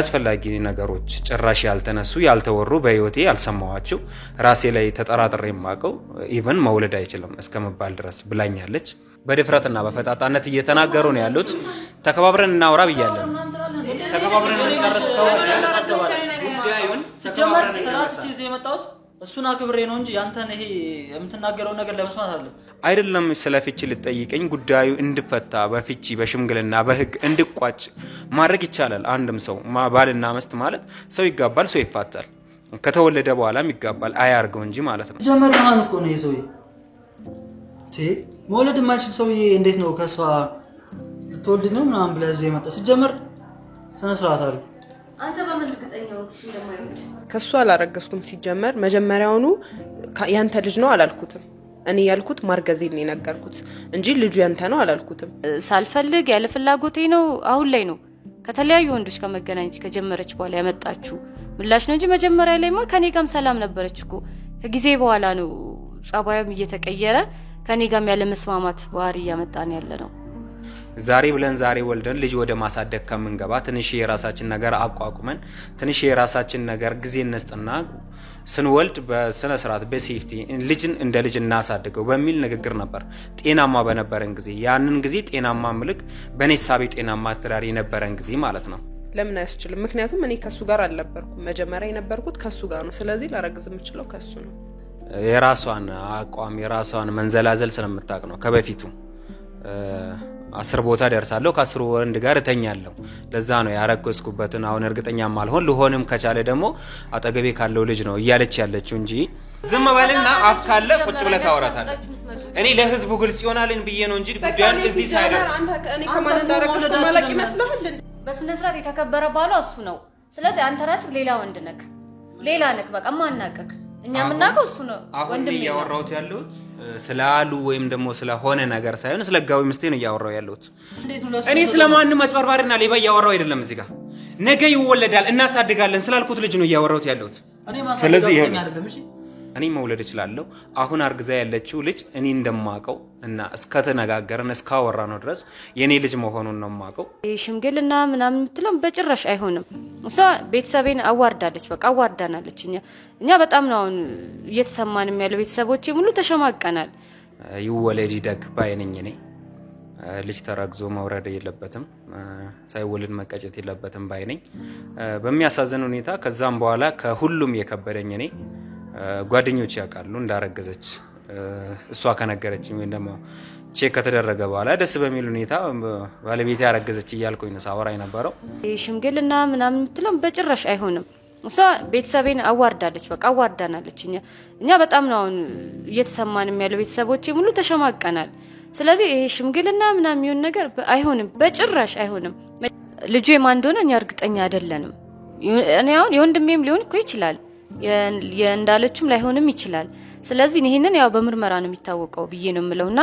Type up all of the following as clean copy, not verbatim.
አስፈላጊ ነገሮች ጭራሽ ያልተነሱ ያልተወሩ በህይወቴ ያልሰማዋቸው ራሴ ላይ ተጠራጥሬ ማቀው ኢቭን መውለድ አይችልም እስከመባል ድረስ ብላኛለች በድፍረትና በፈጣጣነት እየተናገሩ ነው ያሉት ተከባብረን እናውራ ብያለሁ ተከባብረን እንጨርስ ከሆነ ጉዳዩን ተከባብረን ሰራት ቺዜ የመጣሁት እሱና ክብሬ ነው እንጂ ያንተን ይሄ የምትናገረው ነገር ለመስማት አይደለም ስለፍቺ ልጠይቀኝ ጉዳዩ እንድፈታ በፍቺ በሽምግልና በህግ እንድቋጭ ማድረግ ይቻላል አንድም ሰው ባልና መስት ማለት ሰው ይጋባል ሰው ይፋታል ከተወለደ በኋላም ይጋባል አያርገው እንጂ ማለት ነው ጀመርናን እኮ ነው ይዞይ መውለድ ማይችል ሰውዬ እንዴት ነው ከሷ ልትወልድ ነው ምናምን ብለህ እዚህ የመጣው ሲጀመር ሰነስራታ አይደል አንተ በምን ልትጠኛው እሱ እንደማይወድ ከሷ አላረገስኩም ሲጀመር መጀመሪያውኑ ያንተ ልጅ ነው አላልኩትም እኔ ያልኩት ማርገዜን ነው ነገርኩት እንጂ ልጁ ያንተ ነው አላልኩትም ሳልፈልግ ያለ ፍላጎቴ ነው አሁን ላይ ነው ከተለያዩ ወንዶች ከመገናኘት ከጀመረች በኋላ ያመጣችሁ ምላሽ ነው እንጂ መጀመሪያ ላይማ ከኔ ጋርም ሰላም ነበረች እኮ ከጊዜ በኋላ ነው ጻባያም እየተቀየረ ከኔ ጋርም ያለ መስማማት ባህሪ ያመጣን ያለ ነው ዛሬ ብለን ዛሬ ወልደን ልጅ ወደ ማሳደግ ከመንገባ ትንሽ የራሳችን ነገር አቋቁመን ትንሽ የራሳችን ነገር ጊዜ እንስጥና ስንወልድ በስነ ስርዓት በሴፍቲ ልጅን እንደ ልጅ እናሳድገው በሚል ንግግር ነበር ጤናማ በነበረን ጊዜ ያንን ጊዜ ጤናማ ምልክ በኔሳቤ ጤናማ ትዳር የነበረን ጊዜ ማለት ነው ለምን አይስችልም ምክንያቱም እኔ ከሱ ጋር አልነበርኩም መጀመሪያ የነበርኩት ከሱ ጋር ነው ስለዚህ ላረግዝ የምችለው ከሱ ነው የራሷን አቋም የራሷን መንዘላዘል ስለምታቅ ነው ከበፊቱ 10 ቦታ ደርሳለሁ ከ10 ወንድ ጋር ተኛለሁ ለዛ ነው ያረከስኩበትን አሁን እርግጠኛ ማልሆን ለሆንም ከቻለ ደግሞ አጠገቤ ካለው ልጅ ነው እያለች ያለችው እንጂ ዝም ባልና አፍ ካለ ቁጭ ብለ ታወራታለህ እኔ ለህዝቡ ግልጽ ይሆናልን ብዬ ነው እንጂ ጉዳዩን እዚህ ሳይደርስ አንተ እኔ ከማን እንዳረከስኩ ማለቅ ይመስልሃል በስነ ስርዓት የተከበረ ባሏ እሱ ነው ስለዚህ አንተ ራስህ ሌላ ወንድ ነክ ሌላ ነክ በቃ ማናቀቅ እኛ ምናቀው እሱ ነው ወንድም ያወራውት ያለው ስላሉ ወይም ደግሞ ስለሆነ ነገር ሳይሆን ስለጋዊ ምስቴን ያወራው ያለውት እኔ ስለማን መጥበርባሪና ሌባ ያወራው አይደለም እዚህ ጋር ነገ ይወለዳል እናሳድጋለን ስላልኩት ልጅ ነው ያወራውት ያለውት ስለዚህ እኔ መውለድ እችላለሁ አሁን አርግዛ ያለችው ልጅ እኔ እንደማቀው እና እስከተነጋገረን እስካወራ ነው ድረስ የኔ ልጅ መሆኑን ነው ማቀው ሽምግልና ምናምን ምትለም በጭራሽ አይሆንም እሷ ቤተሰቤን አዋርዳለች በቃ አዋርዳናለች እኛ በጣም ነው እየተሰማንም ያለው ቤተሰቦቼ ሙሉ ተሸማቀናል ይወለድ ይደግ ባይነኝ እኔ ልጅ ተረግዞ መውረድ የለበትም ሳይወልድ መቀጨት የለበትም ባይነኝ በሚያሳዝን ሁኔታ ከዛም በኋላ ከሁሉም የከበደኝ እኔ ጓደኞች ያቃሉ እንዳረገዘች እሷ ከነገረችኝ ወይ ደግሞ ቼክ ከተደረገ በኋላ ደስ በሚል ሁኔታ ባለቤቴ ያረገዘች ይያልኩኝ ነው ሳወራ የነበረው ሽምግልና ምናምን ምትለም በጭራሽ አይሆንም እሷ ቤተሰቤን አዋርዳለች በቃ አዋርዳናለች እኛ በጣም ነው እየተሰማንም ያለው ቤተሰቦቼ ሙሉ ተሸማቀናል ስለዚህ ይሄ ሽምግልና ምናምን ይሁን ነገር አይሆንም በጭራሽ አይሆንም ልጁ የማን እንደሆነ እኛ እርግጠኛ አይደለንም እኔ አሁን የወንድሜም ሊሆን እኮ ይችላል የእንዳለችም ላይሆንም ይችላል ስለዚህ ይሄንን ያው በምርመራ ነው የሚታወቀው ብዬ ነው የምለውና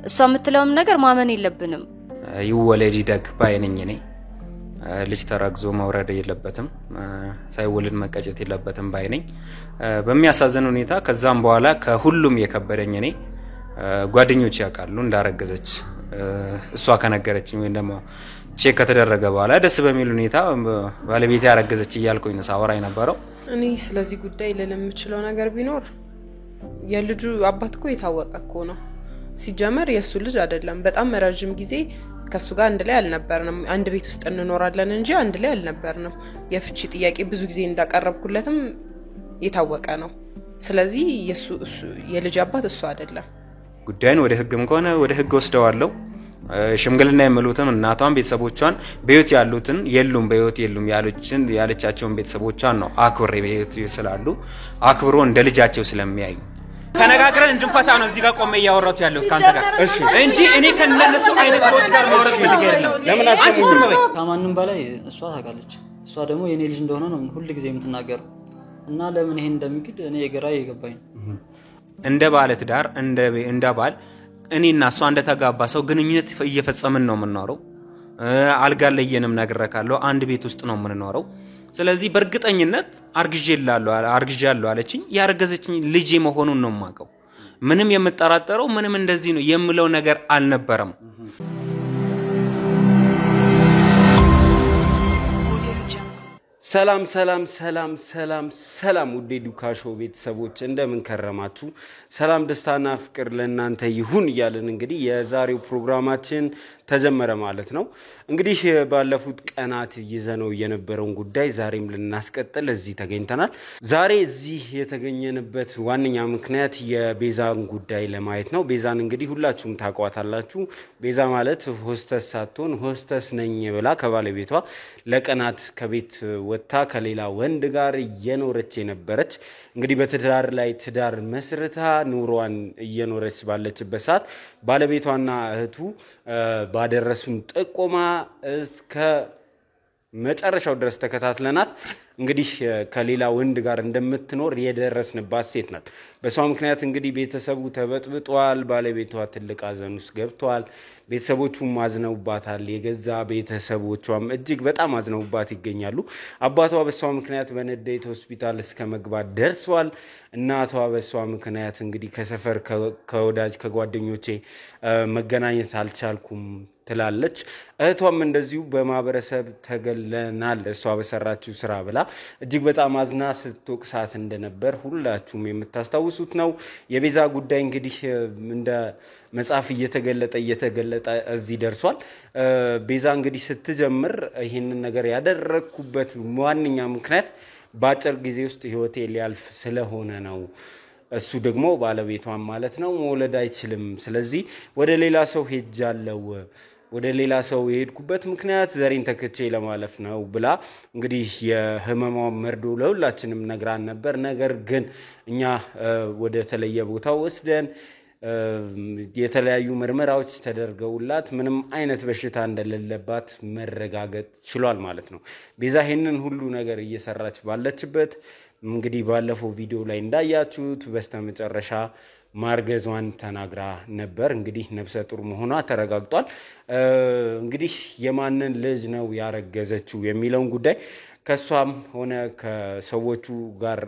እሷ የምትለውም ነገር ማመን የለብንም ይወለድ ይደግ ባይነኝ እኔ ልጅ ተረግዞ መውረድ የለበትም ሳይወልድ መቀጨት የለበትም ባይነኝ በሚያሳዝን ሁኔታ ከዛም በኋላ ከሁሉም የከበደኝ እኔ ጓደኞች ያቃሉ እንዳረገዘች እሷ ከነገረችኝ ወይ ደግሞ ቼክ ከተደረገ በኋላ ደስ በሚል ሁኔታ ባለቤቴ ያረገዘች ይያልኩኝ ነው ሳወራ የነበረው እኔ ስለዚህ ጉዳይ ለምችለው ነገር ቢኖር የልጁ አባት እኮ የታወቀ እኮ ነው ሲጀመር የሱ ልጅ አይደለም በጣም ረጅም ጊዜ ከሱ ጋር አንድ ላይ አልነበርንም አንድ ቤት ውስጥ እንኖራለን እንጂ አንድ ላይ አልነበርንም የፍቺ ጥያቄ ብዙ ጊዜ እንዳቀረብኩለትም የታወቀ ነው ስለዚህ እሱ የልጅ አባት እሱ አይደለም ጉዳዩን ወደ ህግም ከሆነ ወደ ህግ ወስደዋለሁ ሽምግልና የመሉትም እናቷን ቤተሰቦቿን በህይወት ያሉትን የሉም በህይወት የሉም ያለቻቸውን ቤተሰቦቿን ነው አክብሬ በህይወት ስላሉ አክብሮ እንደ ልጃቸው ስለሚያዩ ተነጋግረን እንድንፈታ ነው እዚህ ጋር ቆሜ ያወራሁት ያለው ካንተ ጋር እሺ እንጂ እኔ ከነሱ አይነት ሰዎች ጋር ማውራት ፈልጌያለሁ ለምን አሽሙር ከማንንም በላይ እሷ ታውቃለች እሷ ደግሞ የኔ ልጅ እንደሆነ ነው ሁሉ ጊዜ የምትናገረው እና ለምን ይሄን እንደሚግድ እኔ የገራ ይገባኝ እንደ ባለ ትዳር እንደ ባል እኔና እሷ እንደተጋባ ሰው ግንኙነት እየፈጸምን ነው የምንኖረው አልጋ ለየንም ነግረካለሁ አንድ ቤት ውስጥ ነው የምንኖረው ስለዚህ በርግጠኝነት አርግዣለሁ አለችኝ ያረገዘችኝ ልጅ መሆኑን ነው ማቀው ምንም የምጠራጠረው ምንም እንደዚህ ነው የምለው ነገር አልነበረም ሰላም ሰላም ሰላም ሰላም ሰላም ውዴ ዱካሾ ቤተሰቦች እንደምን ከረማችሁ ሰላም ደስታና ፍቅር ለእናንተ ይሁን ይያልን እንግዲህ የዛሬው ፕሮግራማችን ተጀመረ ማለት ነው እንግዲህ ባለፉት ቀናት ይዘነው የነበረውን ጉዳይ ዛሬም ልናስቀጥል እዚህ ተገኝተናል ዛሬ እዚህ የተገኘንበት ዋነኛ ምክንያት የቤዛን ጉዳይ ለማየት ነው ቤዛን እንግዲህ ሁላችሁም ታቋታላችሁ ቤዛ ማለት ሆስተስ ሳትሆን ሆስተስ ነኝ ብላ ከባለቤቷ ለቀናት ከቤት ወጣ ከሌላ ወንድ ጋር እየኖረች የነበረች እንግዲህ በትዳር ላይ ትዳር መስርታ ኑሮዋን እየኖረች ባለችበት ሰዓት ባለቤቷና እህቱ ባደረሱን ጥቆማ እስከ መጨረሻው ድረስ ተከታትለናት እንግዲህ ከሌላ ወንድ ጋር እንደምትኖር የደረስንባት ሴት ናት በሷ ምክንያት እንግዲህ ቤተሰቡ ተበጥብጧል ባለቤቷ ትልቅ አዘን ውስጥ ገብቷል ቤተሰቦቹም አዝነውባታል የገዛ ቤተሰቦቿም እጅግ በጣም አዝነውባት ይገኛሉ አባቷ በሷ ምክንያት በነዴት ሆስፒታል እስከ መግባት ደርሷል እናቷ በሷ ምክንያት እንግዲህ ከሰፈር ከወዳጅ ከጓደኞቼ መገናኘት አልቻልኩም ትላለች እህቷም እንደዚሁ በማህበረሰብ ተገለናል እሷ በሰራችው ስራ ብላ እጅግ በጣም አዝና ስትወቅሳት እንደነበር ሁላችሁም የምታስታውሱት ነው የቤዛ ጉዳይ እንግዲህ እንደ መጽሐፍ እየተገለጠ እዚህ ደርሷል ቤዛ እንግዲህ ስትጀምር ይሄንን ነገር ያደረኩበት ዋነኛ ምክንያት በአጭር ጊዜ ውስጥ ህይወቴ ሊያልፍ ስለሆነ ነው እሱ ደግሞ ባለቤቷን ማለት ነው መውለድ አይችልም ስለዚህ ወደ ሌላ ሰው ሄጃለሁ ወደ ሌላ ሰው የሄድኩበት ምክንያት ዘሬን ተከቼ ለማለፍ ነው ብላ እንግዲህ የህመሟን መርዶ ለሁላችንም ነግራን ነበር ነገር ግን እኛ ወደ ተለየ ቦታ ወስደን የተለያዩ ምርመራዎች ተደርገውላት ምንም አይነት በሽታ እንደሌለባት መረጋገጥ ችሏል ማለት ነው ቤዛ ይሄንን ሁሉ ነገር እየሰራች ባለችበት እንግዲህ ባለፈው ቪዲዮ ላይ እንዳያችሁት በስተመጨረሻ ማርገዟን ተናግራ ነበር እንግዲህ ነፍሰ ጡር መሆኗ ተረጋግጧል እንግዲህ የማንን ልጅ ነው ያረገዘችው የሚለውን ጉዳይ ከሷም ሆነ ከሰዎቹ ጋር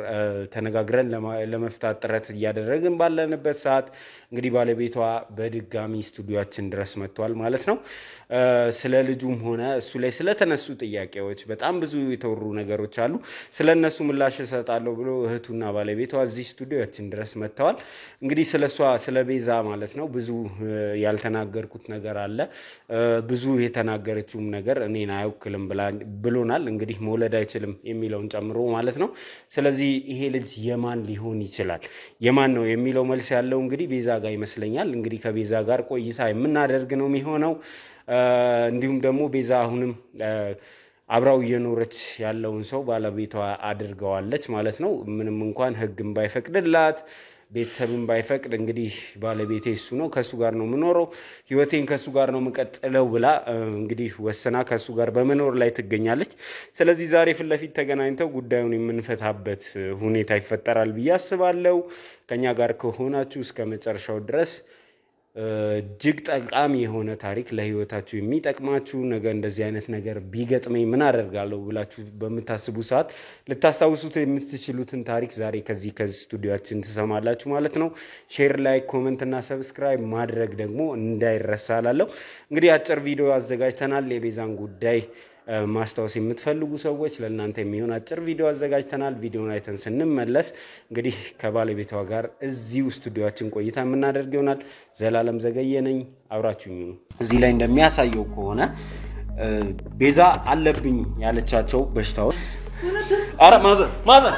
ተነጋግረን ለመፍታት ጥረት ያደረግን ባለንበት ሰዓት እንግዲህ ባለቤቷ በድጋሚ ስቱዲዮአችን ድረስ መጥቷል ማለት ነው ስለ ልጁም ሆነ እሱ ላይ ስለተነሱ ጥያቄዎች በጣም ብዙ የተወሩ ነገሮች አሉ ስለነሱ ምላሽ እሰጣለሁ ብሎ እህቱና ባለቤቷ እዚህ ስቱዲዮአችን ድረስ መጥተዋል እንግዲህ ስለሷ ስለ ቤዛ ማለት ነው ብዙ ያልተናገርኩት ነገር አለ ብዙ የተናገረችውም ነገር እኔን አይወክልም ብሎናል እንግዲህ መውለድ አይችልም የሚለውን ጨምሮ ማለት ነው ስለዚህ ይሄ ልጅ የማን ሊሆን ይችላል የማን ነው የሚለው መልስ ያለው እንግዲህ ቤዛ ጋር ይመስለኛል እንግዲህ ከቤዛ ጋር ቆይታ የምናደርግ ነው የሚሆነው እንዲሁም ደግሞ ቤዛ አሁንም አብራው እየኖረች ያለውን ሰው ባለቤቷ አድርገዋለች ማለት ነው ምንም እንኳን ህግም ባይፈቅድላት ቤተሰብም ባይፈቅድ እንግዲህ ባለቤቴ እሱ ነው ከሱ ጋር ነው ምኖረው ህይወቴን ከሱ ጋር ነው መቀጠለው ብላ እንግዲህ ወሰና ከሱ ጋር በመኖር ላይ ትገኛለች ስለዚህ ዛሬ ፍለፊት ተገናኝተው ጉዳዩን የምንፈታበት ሁኔታ ይፈጠራል ብዬ አስባለሁ ከኛ ጋር ከሆናችሁ እስከ መጨረሻው ድረስ እጅግ ጠቃሚ የሆነ ታሪክ ለህይወታችሁ የሚጠቅማችሁ ነገ እንደዚህ አይነት ነገር ቢገጥመኝ ምን አደርጋለሁ ብላችሁ በመታሰቡ ሰዓት ልታስታውሱት የምትችሉትን ታሪክ ዛሬ ከዚህ ስቱዲዮአችን ተሰማላችሁ ማለት ነው ሼር ላይክ ኮሜንት እና ሰብስክራይብ ማድረግ ደግሞ እንዳይረሳላለው እንግዲህ አጭር ቪዲዮ አዘጋጅተናል የቤዛን ጉዳይ ማስታወስ የምትፈልጉ ሰዎች ለእናንተ የሚሆን አጭር ቪዲዮ አዘጋጅተናል ቪዲዮን አይተን ስንመለስ እንግዲህ ከባለቤቷ ጋር እዚሁ ስቱዲዮአችን ቆይታ የምናደርግ ይሆናል ዘላለም ዘገየ ነኝ አብራችሁኝ ነው እዚህ ላይ እንደሚያሳየው ከሆነ ቤዛ አለብኝ ያለቻቸው በሽታዎች አረ ማዘር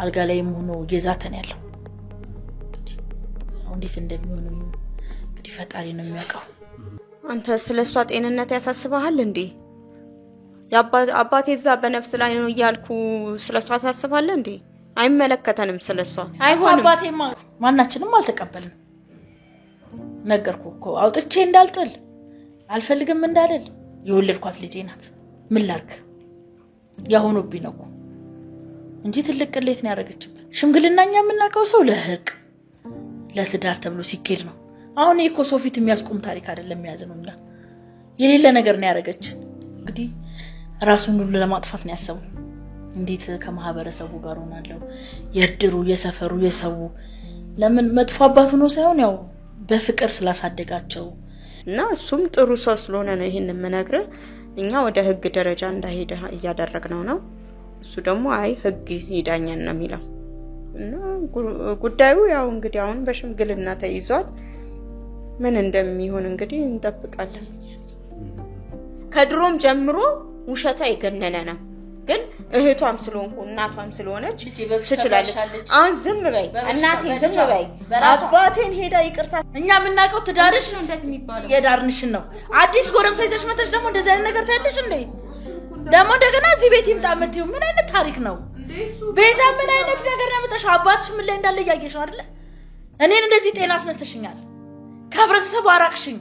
አልጋ ላይም ሆኖ የዛተን ያለው እንዴት እንደሚሆን እንግዲህ ፈጣሪ ነው የሚያውቀው አንተ ስለሷ ጤንነት ያሳስባል እንዴ አባቴ እዛ በነፍስ ላይ ነው ይያልኩ ስለሷ ያሳስባል እንዴ አይመለከተንም ስለሷ አይሆንም አባቴማ ማናችንም አልተቀበልን ነገርኩ አውጥቼ እንዳልጥል አልፈልግም እንዳልል የወለድኳት ልጄ ናት ምን ላርክ ያሆኑብኝ ነው እንጂ ትልቅ ቅሌት ነው ያረጋችብን ሽምግልናኛ የምናቀው ሰው ለህቅ ለትዳር ተብሎ ሲኬድ ነው አሁን እኮ ሶፊት የሚያስቆም ታሪክ አይደለም ያዘኑና የሌለ ነገር ነው ያረጋች እንግዲህ ራሱን ሁሉ ለማጥፋት ነው ያሰበው እንዴት ከማህበረሰቡ ጋር ሆናለው የድሩ የሰፈሩ የሰው ለምን መጥፎ አባቱ ነው ሳይሆን ያው በፍቅር ስላሳደጋቸው እና እሱም ጥሩ ሰው ስለሆነ ነው ይሄን መነግረ እኛ ወደ ህግ ደረጃ እንዳይሄድ እያደረግነው ነው እሱ ደግሞ አይ ህግ ይዳኛን ነው የሚለው እና ጉዳዩ ያው እንግዲህ አሁን በሽምግልና ተይዟል ምን እንደሚሆን እንግዲህ እንጠብቃለን ከድሮም ጀምሮ ውሸቷ የገነነ ነው ግን እህቷም ስለሆንኩ እናቷም ስለሆነች ትችላለች አሁን ዝም በይ እናቴ ዝም በይ አባቴን ሄዳ ይቅርታ እኛ ምናቀው ትዳርሽ ነው እንደዚህ የሚባለው የዳርንሽን ነው አዲስ ጎረምሳ ይዘሽ መተሽ ደግሞ እንደዚህ አይነት ነገር ታያለሽ እንዴ ደግሞ እንደገና እዚህ ቤት ይምጣ መጥተው ምን አይነት ታሪክ ነው ቤዛ ምን አይነት ነገር ነው መጣሽ አባትሽ ምን ላይ እንዳለ ያያየሽ ነው አይደል እኔን እንደዚህ ጤና አስነስተሽኛል ከህብረተሰቡ አራቅሽኝ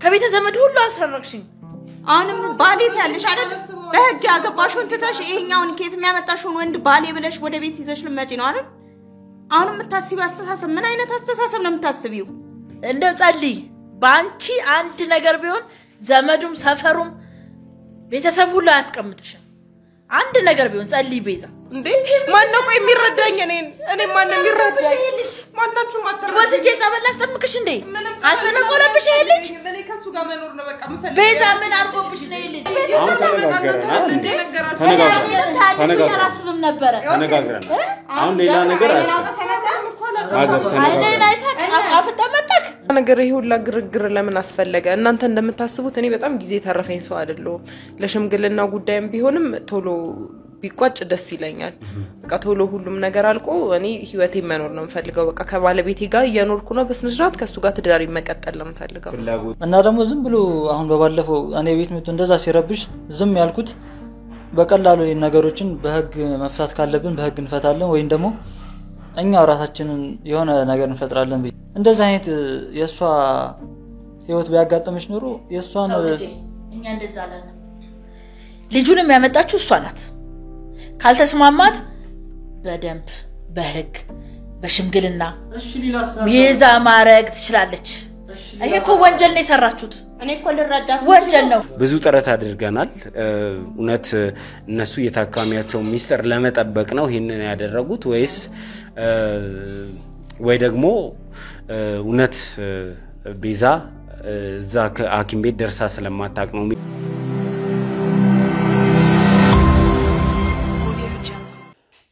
ከቤተ ዘመድ ሁሉ አሰረቅሽኝ አሁንም ባሌት ያለሽ አይደል በህግ ያገባሽውን ትተሽ ይሄኛውን ከየት የሚያመጣሽውን ወንድ ባሌ ብለሽ ወደ ቤት ይዘሽ ልመጪ ነው አይደል አሁንም የምታስቢው አስተሳሰብ ምን አይነት አስተሳሰብ ነው የምታስቢው እንደው ጸልይ ባንቺ አንድ ነገር ቢሆን ዘመዱም ሰፈሩም ቤተሰብ ሁሉ አያስቀምጥሽም አንድ ነገር ቢሆን ጸልይ ቤዛ እንዴ ማን ነው ቆይ የሚረዳኝ እኔ ማን ነው የሚረዳኝ ማናችሁ ማተራ ወስጄ ጸበል አስጠምቅሽ እንዴ አስተነቆለብሽ ይሄ ልጅ እኔ ከሱ ጋር መኖር ነው በቃ ምፈልግ ቤዛ ምን አርጎብሽ ነው ይሄ ልጅ ተነጋግረናል ነበር አሁን ሌላ ነገር አፍጠመጠክ ነገር ይሄ ሁላ ግርግር ለምን አስፈለገ እናንተ እንደምታስቡት እኔ በጣም ጊዜ ተረፈኝ ሰው አይደለም ለሽምግልና ጉዳይም ቢሆንም ቶሎ ቢቋጭ ደስ ይለኛል በቃ ቶሎ ሁሉም ነገር አልቆ እኔ ህይወቴን መኖር ነው የምፈልገው በቃ ከባለቤቴ ጋር እየኖርኩ ነው በስነስርዓት ከሱ ጋር ትዳር መቀጠል ነው የምፈልገው እና ደግሞ ዝም ብሎ አሁን በባለፈው እኔ ቤት መጥቶ እንደዛ ሲረብሽ ዝም ያልኩት በቀላሉ ነገሮችን በህግ መፍታት ካለብን በህግ እንፈታለን ወይም ደግሞ እኛ ራሳችንን የሆነ ነገር እንፈጥራለን እንደዛ አይነት የሷ ህይወት ቢያጋጥምሽ ኖሮ የሷን እኛ እንደዛ አላለም ልጁንም ያመጣችሁ እሷ ናት ካልተስማማት በደንብ በህግ በሽምግልና ቤዛ ማረግ ትችላለች ይሄ እኮ ወንጀል ነው የሰራችሁት እኔ እኮ ልረዳት ወንጀል ነው ብዙ ጥረት አድርገናል እውነት እነሱ የታካሚያቸው ሚስጥር ለመጠበቅ ነው ይሄንን ያደረጉት ወይስ ወይ ደግሞ እውነት ቤዛ እዛ ከሐኪም ቤት ደርሳ ስለማታቅ ነው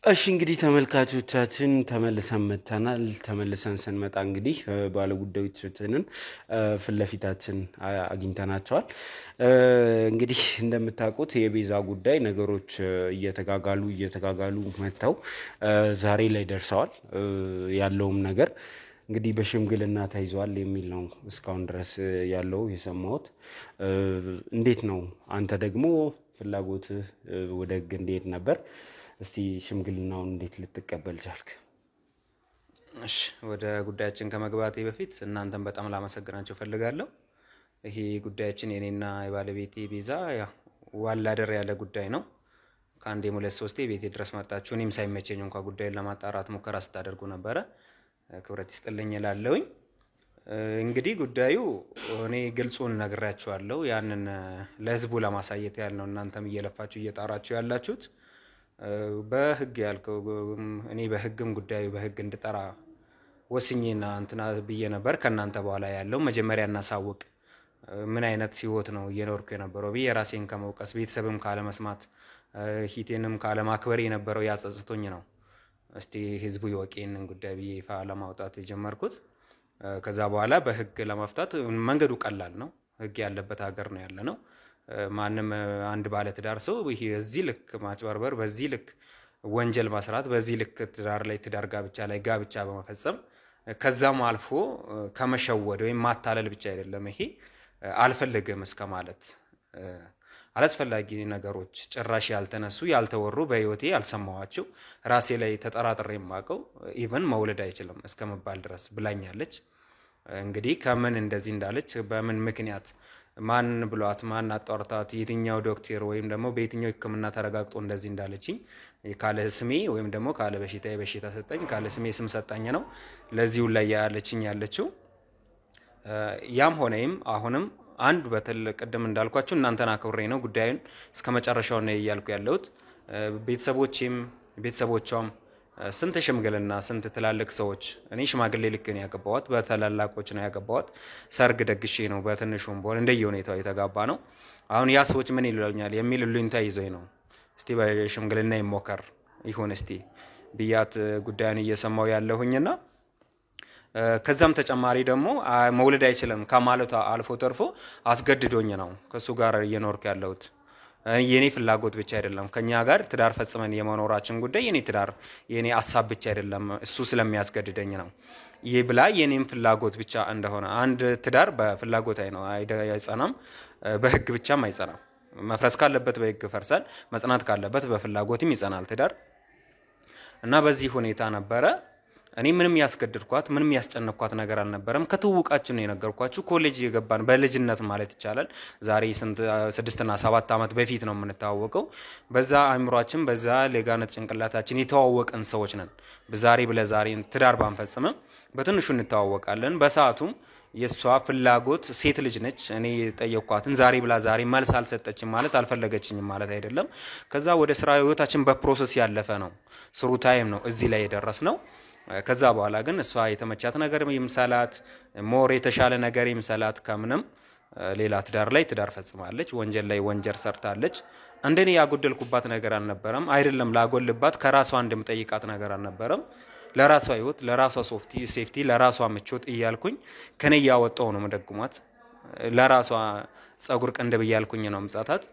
እሺ እንግዲህ ተመልካቾቻችን ተመልሰን መጣናል ተመልሰን ስንመጣ እንግዲህ ባለ ጉዳዮቻችንን ፍለፊታችን አግኝተናቸዋል እንግዲህ እንደምታውቁት የቤዛ ጉዳይ ነገሮች እየተጋጋሉ መተው ዛሬ ላይ ደርሰዋል ያለውም ነገር እንግዲህ በሽምግልና ታይዟል የሚል ነው እስካሁን ድረስ ያለው የሰማሁት እንዴት ነው አንተ ደግሞ ፍላጎት ወደ ህግ እንዴት ነበር እስቲ ሽምግልናውን እንዴት ልትቀበል ቻልክ እሺ ወደ ጉዳያችን ከመግባቴ በፊት እናንተን በጣም ላመሰግናችሁ ፈልጋለሁ ይሄ ጉዳያችን የኔና የባለቤቴ ቤዛ ያ ዋላደር ያለ ጉዳይ ነው ካንዴ ሙለት ሶስቴ ቤቴ ድረስ መጣችሁ እኔም ሳይመቸኝ እንኳን ጉዳዩን ለማጣራት ሙከራ ስታደርጉ ነበር ክብረት ይስጥልኝ ይላለውኝ እንግዲህ ጉዳዩ እኔ ግልጹን ነግራችኋለሁ ያንን ለህዝቡ ለማሳየት ያለው እናንተም እየለፋችሁ እየጣራችሁ ያላችሁት በህግ ያልከው እኔ በህግም ጉዳዩ በህግ እንድጠራ ወስኜና እንትና ብዬ ነበር ከናንተ በኋላ ያለው መጀመሪያና ሳውቅ ምን አይነት ህይወት ነው እየኖርኩ የነበረው ብዬ ራሴን ከመውቀስ ቤተሰብም ካለ መስማት ሂቴንም ካለ ማክበር የነበረው ያጸጽቶኝ ነው እስቲ ህዝቡ ይወቀኝን ጉዳይ ብዬ ይፋ ለማውጣት የጀመርኩት ከዛ በኋላ በህግ ለማፍታት መንገዱ ቀላል ነው ህግ ያለበት ሀገር ነው ያለነው ማንም አንድ ባለ ትዳር ሰው ይሄ እዚህ ልክ ማጭበርበር በዚህ ልክ ወንጀል ማስራት በዚህ ልክ ትዳር ላይ ትዳር ጋብቻ በመፈጸም ከዛም አልፎ ከመሸወድ ወይ ማታለል ብቻ አይደለም ይሄ አልፈልግም እስከማለት አላስፈላጊ ነገሮች ጭራሽ ያልተነሱ ያልተወሩ በህይወቴ ያልሰማዋቸው ራሴ ላይ ተጠራጥሬ ማቀው ኢቭን መውለድ አይችልም እስከመባል ድረስ ብላኛለች እንግዲህ ከምን እንደዚህ እንዳለች በምን ምክንያት ማን ብሏት ማን አጣርታት የትኛው ዶክተር ወይም ደግሞ በየትኛው ህክምና ተረጋግጦ እንደዚህ እንዳለችኝ ካለ ስሜ ወይም ደግሞ ካለ በሽታ ሰጠኝ ካለ ስሜ ስም ሰጣኝ ነው ለዚሁ ላይ ያለችው ያም ሆነም አሁንም አንድ በተለ ቀደም እንዳልኳችሁ እናንተና አክብሬ ነው ጉዳዩን እስከመጨረሻው ነው ያልኩ ያለሁት ቤተሰቦቿም ስንት ሽምግልና ስንት ትላልቅ ሰዎች እኔ ሽማግሌ ልክ ነው ያገባዋት በተላላቆች ነው ያገባዋት ሰርግ ደግሼ ነው በትንሹም ቦል እንደየሁኔታው የተጋባ ነው አሁን ያ ሰዎች ምን ይሉኛል የሚል ሉንታ ይዘይ ነው እስቲ በሽምግልና ይሞከር ይሁን እስቲ ቢያት ጉዳዩን እየሰማው ያለሁኝና ከዛም ተጨማሪ ደግሞ መውለድ አይችልም ከማለቷ አልፎ ተርፎ አስገድዶኝ ነው ከሱ ጋር እየኖርኩ ያለሁት የኔ ፍላጎት ብቻ አይደለም ከኛ ጋር ትዳር ፈጽመን የመኖራችን ጉዳይ የኔ ትዳር የኔ ሐሳብ ብቻ አይደለም እሱ ስለሚያስገድደኝ ነው ይሄ ብላ የኔም ፍላጎት ብቻ እንደሆነ አንድ ትዳር በፍላጎት አይጸናም በህግ ብቻም አይጸናም መፍረስ ካለበት በህግ ፈርሳል መጽናት ካለበት በፍላጎትም ይጸናል ትዳር እና በዚህ ሁኔታ ነበረ እኔ ምንም ያስገድድኳት ምንም ያስጨነቅኳት ነገር አልነበረም ከተውቃችን ነው የነገርኳችሁ ኮሌጅ የገባን በልጅነት ማለት ይቻላል ዛሬ 6 እና 7 አመት በፊት ነው የምንታወቀው በዛ አእምሮአችን በዛ ለጋነት ጭንቅላታችን የተዋወቀን ሰዎች ነን በዛሬ ብለዛሬ ትዳር ባንፈጽመም በትንሹ እንታወቃለን በሰዓቱም የሷ ፍላጎት ሴት ልጅ ነች እኔ ጠየቅኳትን ዛሬ ብላ ዛሬ መልስ አልሰጠችም ማለት አልፈለገችኝም ማለት አይደለም ከዛ ወደ ስራ ህይወታችን በፕሮሰስ ያለፈ ነው ስሩ ታይም ነው እዚህ ላይ የደረስነው ከዛ በኋላ ግን እሷ የተመቻት ነገር ይምሳላት ሞር የተሻለ ነገር ይምሳላት ከምንም ሌላ ትዳር ላይ ትዳር ፈጽማለች ወንጀል ላይ ወንጀል ሰርታለች እንደኔ ያጎደልኩባት ነገር አልነበረም አይደለም ላጎልባት ከራሷ እንደምጠይቃት ነገር አልነበረም ለራሷ ህይወት ለራሷ ሴፍቲ ለራሷ ምቾት እያልኩኝ ከኔ ያወጣው ነው መደግሟት ለራሷ ጸጉር ቀንደብ እያልኩኝ ነው ምጻታት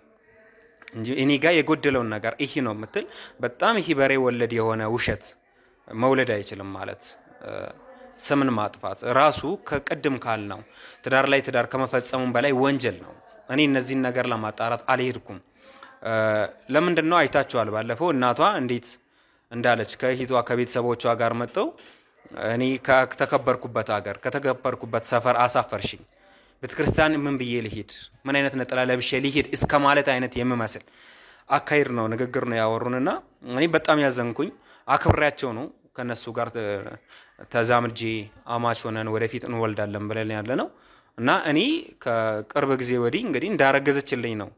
እንጂ እኔ ጋር የጎደለው ነገር ይሄ ነው ምትል በጣም ይሄ በሬ ወለድ የሆነ ውሸት መውለድ አይችልም ማለት ስምን ማጥፋት ራሱ ከቀድም ካል ነው ትዳር ላይ ትዳር ከመፈጸሙም በላይ ወንጀል ነው እኔ እነዚህን ነገር ለማጣራት አልሄድኩም ለምንድነው አይታችኋል ባለፈው እናቷ እንዴት እንዳለች ከሂቷ ከቤተሰቦቿ ጋር መጣው እኔ ከተከበርኩበት ሀገር ከተከበርኩበት ሰፈር አሳፈርሽኝ ቤተክርስቲያን ምን ብዬ ልሂድ ምን አይነት ነጠላ ለብሼ ልሂድ እስከማለት አይነት የምመስል አካይር ነው ንግግር ነው ያወሩንና እኔ በጣም ያዘንኩኝ አክብራቸው ነው ከነሱ ጋር ተዛምጄ አማች ሆነን ወደፊት እንወልዳለን ብለን ያለነው እና እኔ ከቅርብ ጊዜ ወዲህ እንግዲህ እንዳረገዘችልኝ ነው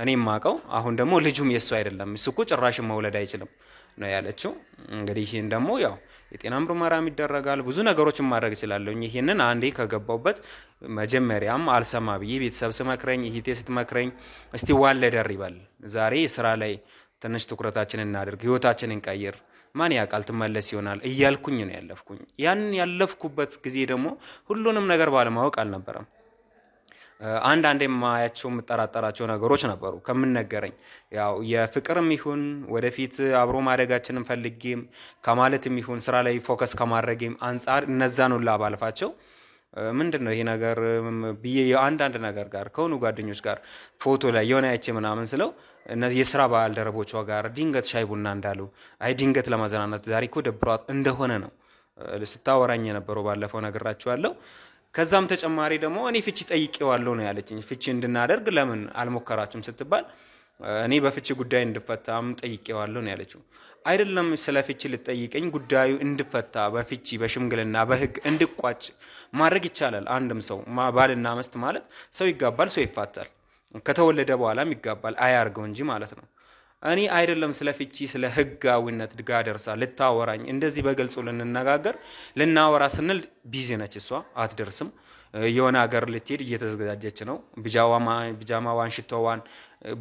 እኔ ማቀው አሁን ደግሞ ልጁም የሱ አይደለም እሱኮ ጭራሽ መውለድ አይችልም ነው ያለችው እንግዲህ ይሄን ደግሞ ያው የጤና ምርመራም ይደረጋል ብዙ ነገሮችን ማድረግ ይችላል ይሄንን አንዴ ከገባውበት መጀመሪያም አልሰማ ብዬ ቤተሰብ ስመክረኝ ይሄቴ ስትመክረኝ እስቲ ዋለደር ይባል ዛሬ ስራ ላይ ትንሽ ትኩረታችንን እናድርግ ህይወታችንን ቀይር ማን ያቃል ተመለስ ይሆናል እያልኩኝ ነው ያለፍኩኝ ያን ያለፍኩበት ጊዜ ደግሞ ሁሉንም ነገር ባለማወቅ አልነበረም አንድ ማያቸው መጠራጠራቸው ነገሮች ነበሩ ከምን ነገረኝ ያው የፍቅርም ይሁን ወደፊት አብሮ ማደጋችንን ፈልጌም ከማለትም ይሁን ስራ ላይ ፎከስ ከማድረግም አንፃር እነዛን ሁሉ አባልፋቸው ምንድነው ይሄ ነገር ብዬ አንድ ነገር ጋር ከሆኑ ጓደኞች ጋር ፎቶ ላይ የሆነ አይቼ ምናምን ስለው እነዚህ የሥራ ባልደረቦቿ ጋር ድንገት ሻይ ቡና እንዳሉ አይ ድንገት ለማዘናናት ዛሬ እኮ ደብሯት እንደሆነ ነው ስታወራኝ የነበረው ባለፈው ነገራችኋለሁ ከዛም ተጨማሪ ደግሞ እኔ ፍቺ ጠይቄዋለሁ ነው ያለችኝ ፍቺ እንድናደርግ ለምን አልሞከራችሁም ስትባል እኔ በፍቺ ጉዳይ እንድፈታም ጠይቄዋለሁ ነው ያለችው አይደለም ስለ ፍቺ ልጠይቀኝ ጉዳዩ እንድፈታ በፍቺ በሽምግልና በህግ እንድቋጭ ማድረግ ይቻላል አንድም ሰው ባልና መስት ማለት ሰው ይጋባል ሰው ይፋታል ከተወለደ በኋላም ይጋባል አያርገው እንጂ ማለት ነው እኔ አይደለም ስለ ፍቺ ስለ ህጋዊነት ድጋ ደርሳ ልታወራኝ እንደዚህ በገልጾ ልንነጋገር ልናወራ ስንል ቢዚ ነች እሷ አትደርስም የሆነ ሀገር ልትሄድ እየተዘጋጀች ነው ቢጃማዋን ሽቶዋን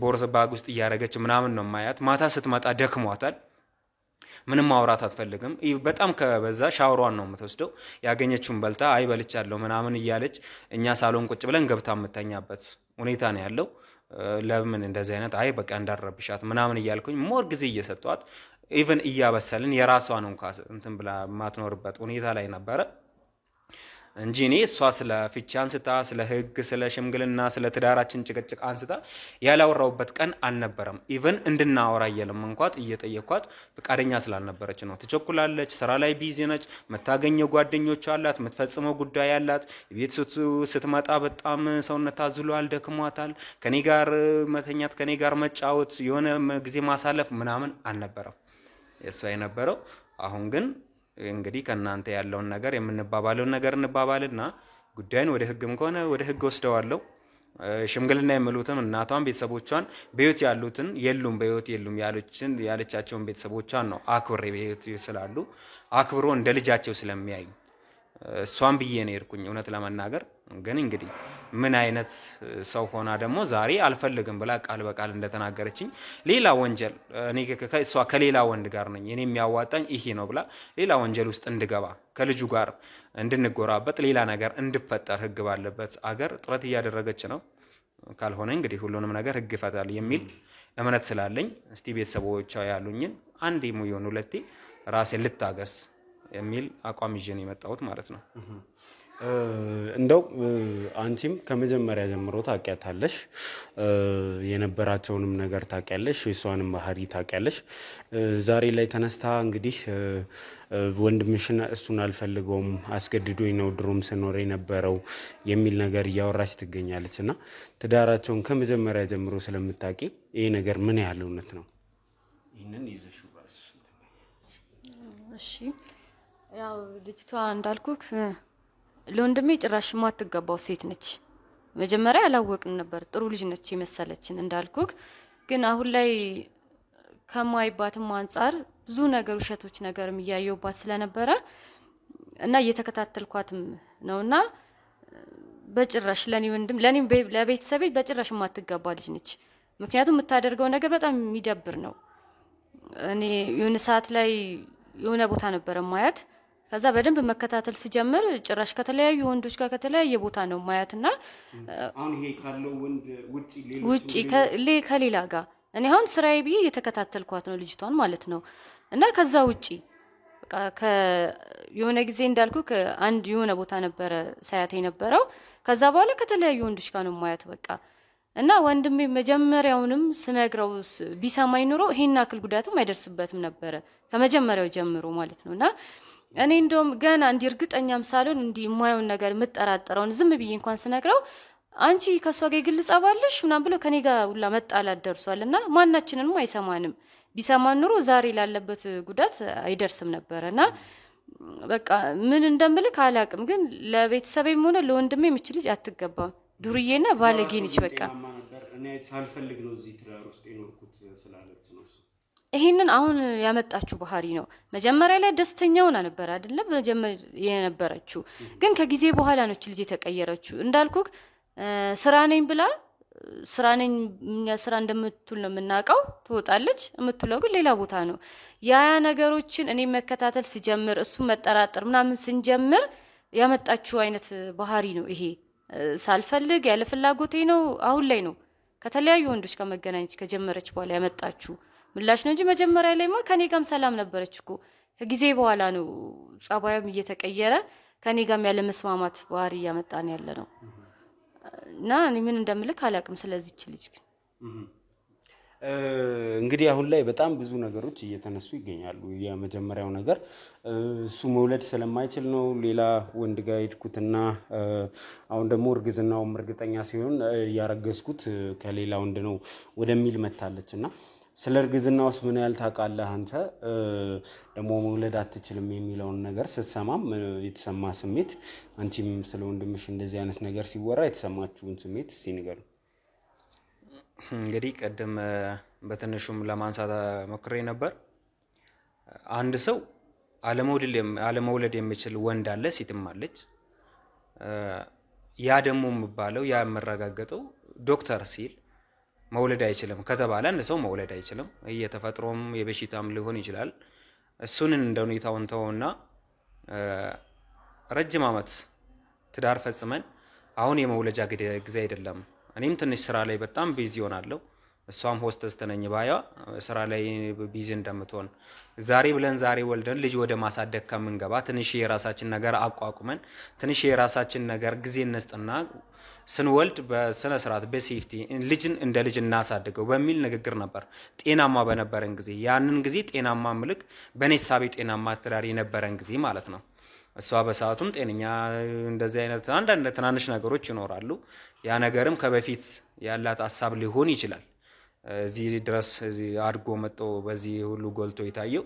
ቦርሳ ባግ ውስጥ እያረገች ምናምን ነው ማያት ማታ ስትመጣ ደክሟታል ምንም ማውራት አትፈልግም በጣም ከበዛ ሻወሯን ነው የምትወስደው ያገኘችውን በልታ አይበልቻለሁ ምናምን እያለች እኛ ሳሎን ቁጭ ብለን ገብታ መተኛበት ሁኔታ ነው ያለው ለምን እንደዚህ አይነት አይ በቃ እንዳረብሻት ምናምን እያልኩኝ ሞር ጊዜ እየሰጧት ኢቭን እያበሰልን የራሷን እንኳን እንትን ብላ ማትኖርበት ሁኔታ ላይ ነበር እንጂ እኔ እሷ ስለ ፍቺ አንስታ ስለ ህግ ስለ ሽምግልና ስለ ትዳራችን ጭቅጭቅ አንስታ ያላወራውበት ቀን አልነበረም ኢቭን እንድናወራ እየለም እንኳን እየጠየኳት ፍቃደኛ ስላልነበረች ነው ትቸኩላለች ስራ ላይ ቢዚ ነች መታገኘው ጓደኞች አላት መትፈጽመው ጉዳይ አላት ቤት ስትመጣ በጣም ሰውነት ታዝሏል ደክሟታል ከኔ ጋር መተኛት ከኔ ጋር መጫወት የሆነ ጊዜ ማሳለፍ ምናምን አልነበረም እሷ የነበረው አሁን ግን እንግዲህ ከናንተ ያለውን ነገር የምንባባለው ነገር እንባባልና ጉዳዩን ወደ ህግም ከሆነ ወደ ህግ ወስደዋለሁ ሽምግልና የሚሉትም እናቷን ቤተሰቦቿን በህይወት ያሉትን በህይወት የሉም ያለቻቸውን ቤተሰቦቿን ነው አክብሬ በህይወት ስላሉ አክብሮ እንደ ልጃቸው ስለሚያዩ እሷን ብዬ ነው የርኩኝ እውነት ለመናገር ግን እንግዲህ ምን አይነት ሰው ሆና ደግሞ ዛሬ አልፈልግም ብላ ቃል በቃል እንደተናገረችኝ ሌላ ወንጀል እኔ ከሷ ከሌላ ወንድ ጋር ነኝ እኔ የሚያዋጣኝ ይሄ ነው ብላ ሌላ ወንጀል ውስጥ እንድገባ ከልጁ ጋር እንድንጎራበት ሌላ ነገር እንድፈጠር ህግ ባለበት አገር ጥረት እያደረገች ነው ካልሆነ እንግዲህ ሁሉንም ነገር ህግ ይፈታል የሚል እምነት ስላለኝ እስቲ ቤተሰቦቿ ያሉኝን አንዴ ሙዮን ሁለቴ ራሴ ልታገስ የሚል አቋም ይዤ ነው የመጣሁት ማለት ነው እንደው አንቺም ከመጀመሪያ ጀምሮ ታውቂያታለሽ የነበራቸውንም ነገር ታውቂያለሽ የሷንም ባህሪ ታውቂያለሽ ዛሬ ላይ ተነስታ እንግዲህ ወንድምሽና እሱን አልፈልገውም አስገድዶኝ ነው ድሮም ስኖር የነበረው የሚል ነገር እያወራች ትገኛለችና ትዳራቸውን ከመጀመሪያ ጀምሮ ስለምታውቂ ይሄ ነገር ምን ያህል እውነት ነው ይሄንን ይዘሽ ራስሽ እሺ ያው ልጅቷ እንዳልኩክ ለወንድሜ ጭራሽ ማትገባው ሴት ነች መጀመሪያ አላወቅን ነበር ጥሩ ልጅ ነች የመሰለችን እንዳልኩክ ግን አሁን ላይ ከማይባትም አንፃር ብዙ ነገር ውሸቶች ነገርም ያየውባት ስለነበረ እና እየተከታተልኳትም ነውና በጭራሽ ለኔ ለቤተሰቤ በጭራሽ ማትገባ ልጅ ነች ምክንያቱም የምታደርገው ነገር በጣም የሚደብር ነው እኔ የሆነ ሰዓት ላይ የሆነ ቦታ ነበር ማያት ከዛ በደንብ መከታተል ሲጀምር ጭራሽ ከተለያዩ ወንዶች ጋር ከተለያየ ቦታ ነው ማያትና አሁን ይሄ ካለው ወንድ ውጪ ከሌላ ጋር እኔ አሁን ስራዬ ብዬ እየተከታተልኳት ነው ልጅቷን ማለት ነው እና ከዛ ውጪ በቃ የሆነ ጊዜ እንዳልኩ አንድ የሆነ ቦታ ነበር ሳያት የነበረው ከዛ በኋላ ከተለያዩ ወንዶች ጋር ነው ማያት በቃ እና ወንድሜ መጀመሪያውንም ስነግረው ቢሰማኝ ኑሮ ይሄን አክል ጉዳትም አይደርስበትም ነበር ከመጀመሪያው ጀምሮ ማለት ነውና እኔ እንደውም ገና እንዲ እርግጠኛም ሳልሆን እንዲ የማየውን ነገር መጠራጠረውን ዝም ብዬ እንኳን ስነግረው አንቺ ከሷ ጋር ይግልጻባልሽ ምናምን ብሎ ከኔ ጋር ሁላ መጣላት ደርሷልና ማናችንንም አይሰማንም ቢሰማን ኑሮ ዛሬ ላለበት ጉዳት አይደርስም ነበርና በቃ ምን እንደምልክ አላቅም ግን ለቤተሰቤም ሆነ ለወንድሜ ምች ልጅ አትገባም ዱርዬና ባለጌ ነች በቃ እኔ ሳልፈልግ ነው እዚህ ትዳር ውስጥ የኖርኩት ስላለች ነው ይሄንን አሁን ያመጣችሁ ባህሪ ነው መጀመሪያ ላይ ደስተኛውና ነበር አይደለም መጀመሪያ የነበረችው ግን ከጊዜ በኋላ ነው ልጅ የተቀየረችው እንዳልኩክ ስራ ነኝ ብላ ስራ ነኝ ስራ እንደምትል ነው የምናቀው ትወጣለች የምትለው ግን ሌላ ቦታ ነው ያ ነገሮችን እኔ መከታተል ሲጀምር እሱ መጠራጠር ምናምን ስንጀምር ያመጣችሁ አይነት ባህሪ ነው ይሄ ሳልፈልግ ያለ ፍላጎቴ ነው አሁን ላይ ነው ከተለያዩ ወንዶች ጋር መገናኘት ከጀመረች በኋላ ያመጣችሁ ምላሽ ነው እንጂ መጀመሪያ ላይማ ከኔ ጋርም ሰላም ነበረች እኮ ከጊዜ በኋላ ነው ጻባያም እየተቀየረ ከኔ ጋርም ያለ መስማማት ባህሪ ያመጣን ያለ ነው እና እኔ ምን እንደምልክ አላቅም ስለዚህ ልጅ እንግዲህ አሁን ላይ በጣም ብዙ ነገሮች እየተነሱ ይገኛሉ የመጀመሪያው ነገር እሱ መውለድ ስለማይችል ነው ሌላ ወንድ ጋር ሄድኩትና አሁን ደግሞ እርግዝናው እርግጠኛ ሲሆን ያረገዝኩት ከሌላ ወንድ ነው ወደሚል መታለችና ስለ እርግዝናውስ ምን ያህል ታውቃለህ አንተ ደግሞ መውለድ አትችልም የሚለውን ነገር ስትሰማም የተሰማ ስሜት አንቺም ስለ ወንድምሽ እንደዚህ አይነት ነገር ሲወራ የተሰማችሁን ስሜት እስቲ ንገሩ እንግዲህ ቀደም በትንሹም ለማንሳት ሞክሬ ነበር አንድ ሰው አለመውለድ የሚችል ወንድ አለ ሴትም አለች ያ ደግሞ የሚባለው ያ መረጋገጠው ዶክተር ሲል መውለድ አይችልም ከተባለ አንድ ሰው መውለድ አይችልም እየተፈጥሮም የበሽታም ሊሆን ይችላል እሱን እንደሁኔታው ተውና ረጅም አመት ትዳር ፈጽመን አሁን የመውለጃ ጊዜ አይደለም እኔም ትንሽ ስራ ላይ በጣም ቢዚ ሆናለሁ እሷም ሆስተስ ተነኝ ባያ ስራ ላይ ቢዚ እንደምትሆን ዛሬ ብለን ዛሬ ወልደን ልጅ ወደ ማሳደግ ከመንገባ ትንሽ የራሳችን ነገር አቋቁመን ትንሽ የራሳችን ነገር ጊዜ እንስጥና ስንወልድ በስነ ስርዓት በሴፍቲ ልጅን እንደ ልጅ እናሳድገው በሚል ንግግር ነበር ጤናማ በነበረን ጊዜ ያንን ጊዜ ጤናማ ምልክ በኔሳቤ ጤናማ ትዳር የነበረን ጊዜ ማለት ነው እሷ በሰዓቱም ጤነኛ እንደዚህ አይነት አንዳንድ ትናንሽ ነገሮች ይኖራሉ ያ ነገርም ከበፊት ያላት ሐሳብ ሊሆን ይችላል እዚህ ድረስ እዚህ አድጎ መጥቶ በዚህ ሁሉ ጎልቶ ይታየው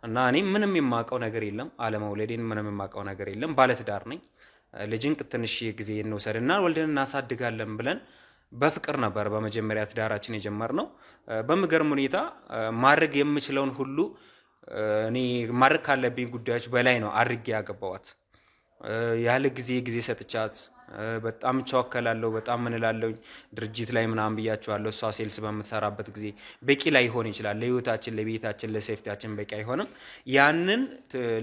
እና እኔ ምንም የማቀው ነገር የለም አለመውለዴን ምንም የማቀው ነገር የለም ባለ ትዳር ነኝ ልጅን ትንሽ ጊዜ እንወሰድና ወልደን እናሳድጋለን ብለን በፍቅር ነበር በመጀመሪያ ትዳራችን የጀመርነው። በመገርም ሁኔታ ማድረግ የምችለውን ሁሉ እኔ ማድረግ ካለብኝ ጉዳዮች በላይ ነው አድርጌ ያገባዋት። ያለ ጊዜ ሰጥቻት በጣም ቸዋከላለሁ በጣም ምን እላለሁ ድርጅት ላይ ምናምን ብያቸዋለሁ። እሷ ሴልስ በምትሰራበት ጊዜ በቂ ላይ ሆነ ይችላል ለህይወታችን ለቤታችን ለሴፍቲያችን በቂ አይሆንም። ያንን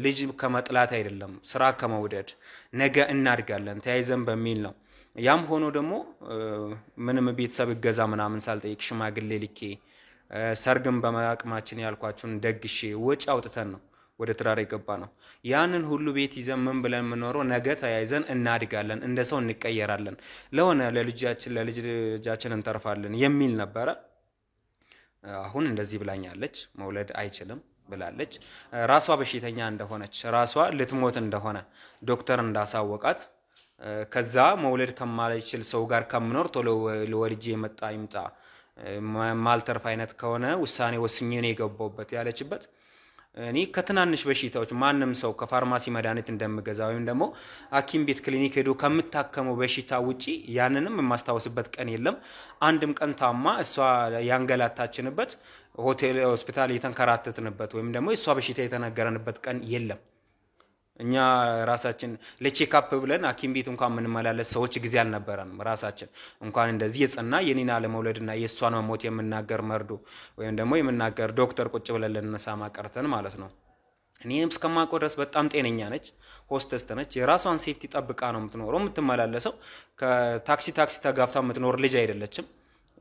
ልጅ ከመጥላት አይደለም ስራ ከመውደድ ነገ እናድጋለን ተያይዘን በሚል ነው። ያም ሆኖ ደግሞ ምንም ቤተሰብ እገዛ ምናምን ሳልጠይቅ ሽማግሌ ልኬ ሰርግም በማቅማችን ያልኳችሁን ደግሼ ወጪ አውጥተን ነው ወደ ትዳር የገባ ነው። ያንን ሁሉ ቤት ይዘን ምን ብለን የምኖረው ነገ ተያይዘን እናድጋለን እንደ ሰው እንቀየራለን ለሆነ ለልጃችን እንተርፋለን የሚል ነበረ። አሁን እንደዚህ ብላኛለች መውለድ አይችልም ብላለች። ራሷ በሽተኛ እንደሆነች ራሷ ልትሞት እንደሆነ ዶክተር እንዳሳወቃት ከዛ መውለድ ከማይችል ሰው ጋር ከምኖር ቶሎ ለወልጄ የመጣ ይምጣ ማልተርፍ አይነት ከሆነ ውሳኔ ወስኜ ነው የገባውበት ያለችበት። እኔ ከትናንሽ በሽታዎች ማንም ሰው ከፋርማሲ መድኃኒት እንደምገዛ ወይም ደግሞ ሐኪም ቤት ክሊኒክ ሄዶ ከምታከመው በሽታ ውጪ ያንንም የማስታወስበት ቀን የለም። አንድም ቀን ታማ እሷ ያንገላታችንበት ሆስፒታል የተንከራተትንበት ወይም ደግሞ እሷ በሽታ የተነገረንበት ቀን የለም። እኛ ራሳችን ለቼክአፕ ብለን ሐኪም ቤት እንኳን ምንመላለስ ሰዎች ጊዜ አልነበረንም። ራሳችን እንኳን እንደዚህ የጸና የኔና ለመውለድና የሷን መሞት የምናገር መርዶ ወይም ደግሞ የምናገር ዶክተር ቁጭ ብለን ለነሳማ ቀርተን ማለት ነው። እኔም እስከማውቀው ድረስ በጣም ጤነኛ ነች፣ ሆስተስ ነች። የራሷን ሴፍቲ ጠብቃ ነው የምትኖረው የምትመላለሰው። ከታክሲ ተጋፍታ የምትኖር ልጅ አይደለችም።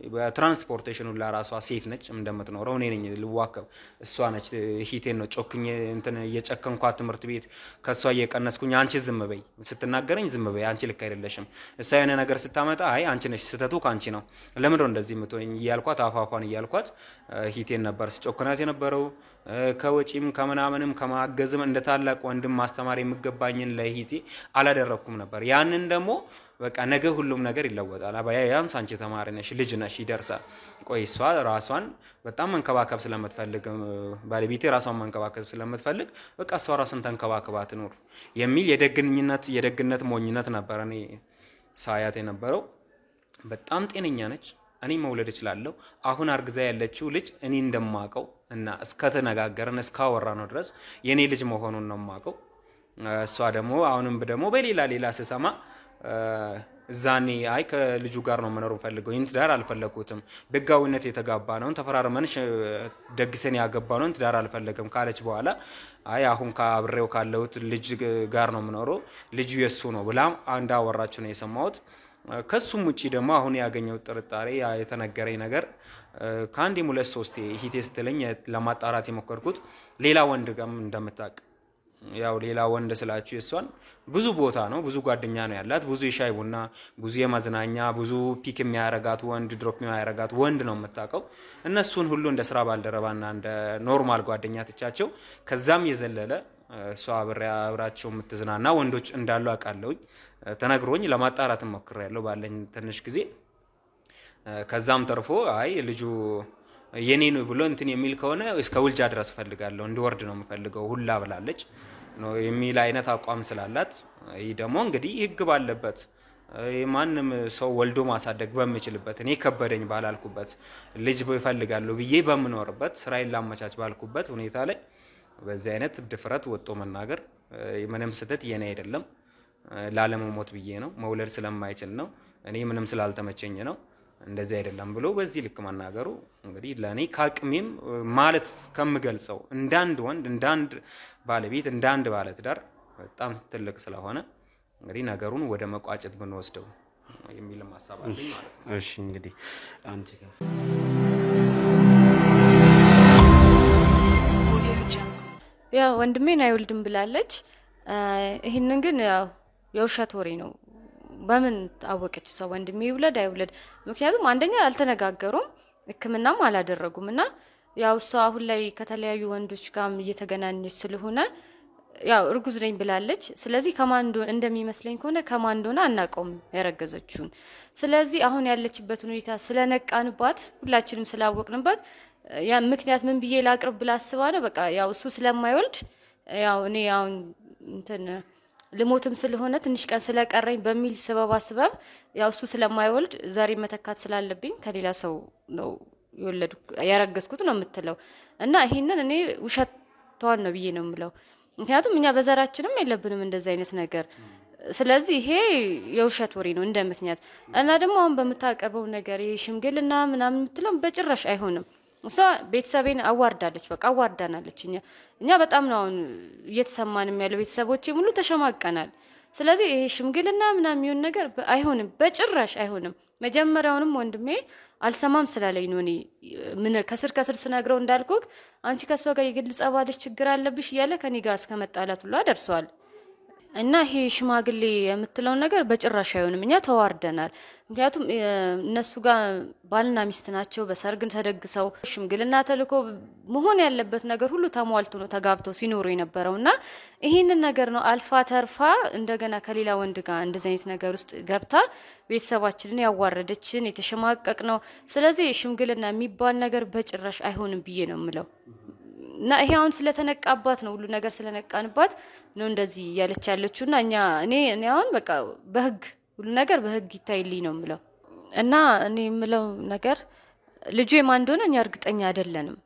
በትራንስፖርቴሽኑ ለራሷ ሴፍ ነች እንደምትኖረው። እኔ ነኝ ልዋከብ እሷ ነች ሂቴን ነው ጮክኝ እንትን እየጨከንኳት ትምህርት ቤት ከሷ እየቀነስኩኝ አንቺ ዝም በይ ስትናገረኝ ዝም በይ አንቺ ልክ አይደለሽም እሷ የሆነ ነገር ስታመጣ አይ አንቺ ነሽ ስተቱ ካንቺ ነው ለምን ነው እንደዚህ የምትሆኝ እያልኳት አፋፋን እያልኳት ሂቴን ነበር ስጮክናት የነበረው። ከወጪም ከመናመንም ከማገዝም እንደ ታላቅ ወንድም ማስተማር የሚገባኝን ለሂቴ አላደረኩም ነበር። ያንን ደግሞ በቃ ነገ ሁሉም ነገር ይለወጣል። አባያ ያንስ አንቺ ተማሪ ነሽ ልጅ ነሽ ይደርሳል። ቆይ እሷ ራሷን በጣም መንከባከብ ስለምትፈልግ ባለቤቴ ራሷን መንከባከብ ስለምትፈልግ በቃ እሷ ራስን ተንከባከባ ትኖር የሚል የደግነት ሞኝነት ነበር እኔ ሳያት የነበረው። በጣም ጤነኛ ነች። እኔ መውለድ እችላለሁ። አሁን አርግዛ ያለችው ልጅ እኔ እንደማቀው እና እስከተነጋገረን እስካወራነው ድረስ የኔ ልጅ መሆኑን ነው ማቀው። እሷ ደግሞ አሁንም ደግሞ በሌላ ስሰማ ዛኔ አይ ከልጁ ጋር ነው መኖር ፈልገው ትዳር አልፈለኩትም በጋውነት የተጋባ ነው ተፈራርመን ደግሰን ያገባ ነው ትዳር አልፈለገም ካለች በኋላ አይ አሁን ካብሬው ካለውት ልጅ ጋር ነው መኖረው ልጁ የሱ ነው ብላ አንድ አወራችሁ ነው የሰማሁት። ከሱም ውጪ ደግሞ አሁን ያገኘው ጥርጣሬ የተነገረኝ ነገር ከአንዴም ሁለት ሶስቴ ሂቴ ስትለኝ ለማጣራት የሞከርኩት ሌላ ወንድ ጋር እንደምታቅ ያው ሌላ ወንድ ስላችሁ የሷን ብዙ ቦታ ነው ብዙ ጓደኛ ነው ያላት ብዙ የሻይ ቡና ብዙ የማዝናኛ ብዙ ፒክ የሚያረጋት ወንድ ድሮፕ የሚያረጋት ወንድ ነው የምታቀው። እነሱን ሁሉ እንደ ስራ ባልደረባና እንደ ኖርማል ጓደኛ ተቻቸው ከዛም የዘለለ እሷ አብራቸው የምትዝናና ወንዶች እንዳሉ አቃለውኝ ተነግሮኝ ለማጣራት ሞክሬያለሁ ባለኝ ትንሽ ጊዜ። ከዛም ተርፎ አይ ልጁ የኔ ነው ብሎ እንትን የሚል ከሆነ እስከ ውልጃ ድረስ ፈልጋለሁ እንዲወርድ ነው የምፈልገው ሁላ ብላለች ነው የሚል አይነት አቋም ስላላት ይሄ ደግሞ እንግዲህ ህግ ባለበት ማንም ሰው ወልዶ ማሳደግ በሚችልበት እኔ ከበደኝ ባላልኩበት ልጅ ይፈልጋለሁ ብዬ በመኖርበት ስራዬን ላመቻች ባልኩበት ሁኔታ ላይ በዚህ አይነት ድፍረት ወጥቶ መናገር ምንም ስህተት የኔ አይደለም። ላለመሞት ብዬ ነው መውለድ ስለማይችል ነው እኔ ምንም ስላልተመቸኝ ነው እንደዚህ አይደለም ብሎ በዚህ ልክ መናገሩ እንግዲህ ለኔ ካቅሜም ማለት ከምገልጸው እንዳንድ ወንድ እንዳንድ ባለቤት እንዳንድ ባለትዳር በጣም ትልቅ ስለሆነ እንግዲህ ነገሩን ወደ መቋጨት ብንወስደው የሚል ማሳብ አለኝ ማለት ነው። እሺ እንግዲህ አንቺ ጋር ያ ወንድሜን አይወልድም ብላለች። ይሄንን ግን ያው የውሸት ወሬ ነው። በምን አወቀች ሰው ወንድሜ ይውለድ አይውለድ? ምክንያቱም አንደኛ አልተነጋገሩም ህክምናም አላደረጉምና ያው እሷ አሁን ላይ ከተለያዩ ወንዶች ጋር እየተገናኘች ስለሆነ ያው እርጉዝ ነኝ ብላለች። ስለዚህ ከማን እንደሚመስለኝ ከሆነ ከማን እንደሆነ አናውቀውም ያረገዘችውን። ስለዚህ አሁን ያለችበት ሁኔታ ስለነቃንባት ሁላችንም ስላወቅንባት ያ ምክንያት ምን ብዬ ላቅርብ ብላ አስባለ በቃ ያው እሱ ስለማይወልድ ያው እኔ ያው እንትን ልሞትም ስለሆነ ትንሽ ቀን ስለቀረኝ በሚል ስበብ ያው እሱ ስለማይወልድ ዛሬ መተካት ስላለብኝ ከሌላ ሰው ነው ያረገዝኩት ነው የምትለው እና ይሄንን እኔ ውሸቷን ነው ብዬ ነው የምለው ምክንያቱም እኛ በዘራችንም የለብንም እንደዚህ አይነት ነገር ስለዚህ ይሄ የውሸት ወሬ ነው እንደ ምክንያት እና ደግሞ አሁን በመታቀርበው ነገር ሽምግልና ምናምን የምትለው በጭራሽ አይሆንም እሷ ቤተሰቤን አዋርዳለች በቃ አዋርዳናለች እኛ በጣም ነው አሁን እየተሰማንም ያለው ቤተሰቦቼ ሙሉ ተሸማቀናል ስለዚህ ይሄ ሽምግልና ምናምን የሚሆን ነገር አይሆንም በጭራሽ አይሆንም መጀመሪያውንም ወንድሜ አልሰማም ስላለኝ ነው እኔ ምን ከስር ስነግረው እንዳልኩክ አንቺ ከሷ ጋር የግል ጸባለሽ ችግር አለብሽ እያለ ከኔ ጋር እስከመጣላት ሁሉ አደርሷል እና ይሄ ሽማግሌ የምትለው ነገር በጭራሽ አይሆንም እኛ ተዋርደናል ምክንያቱም እነሱ ጋር ባልና ሚስት ናቸው በሰርግ ተደግሰው ሽምግልና ተልኮ መሆን ያለበት ነገር ሁሉ ተሟልቶ ነው ተጋብተው ሲኖሩ የነበረውና ይሄንን ነገር ነው አልፋ ተርፋ እንደገና ከሌላ ወንድ ጋር እንደዚህ አይነት ነገር ውስጥ ገብታ ቤተሰባችንን ያዋረደችን የተሸማቀቅ ነው ስለዚህ ሽምግልና የሚባል ነገር በጭራሽ አይሆንም ብዬ ነው የምለው እና ይሄ አሁን ስለተነቃባት ነው ሁሉ ነገር ስለነቃንባት ነው እንደዚህ ያለች ያለችውና እኔ አሁን በቃ በህግ ሁሉ ነገር በህግ ይታይልኝ ነው የምለው እና እኔ የምለው ነገር ልጁ የማን እንደሆነ እኛ እርግጠኛ አይደለንም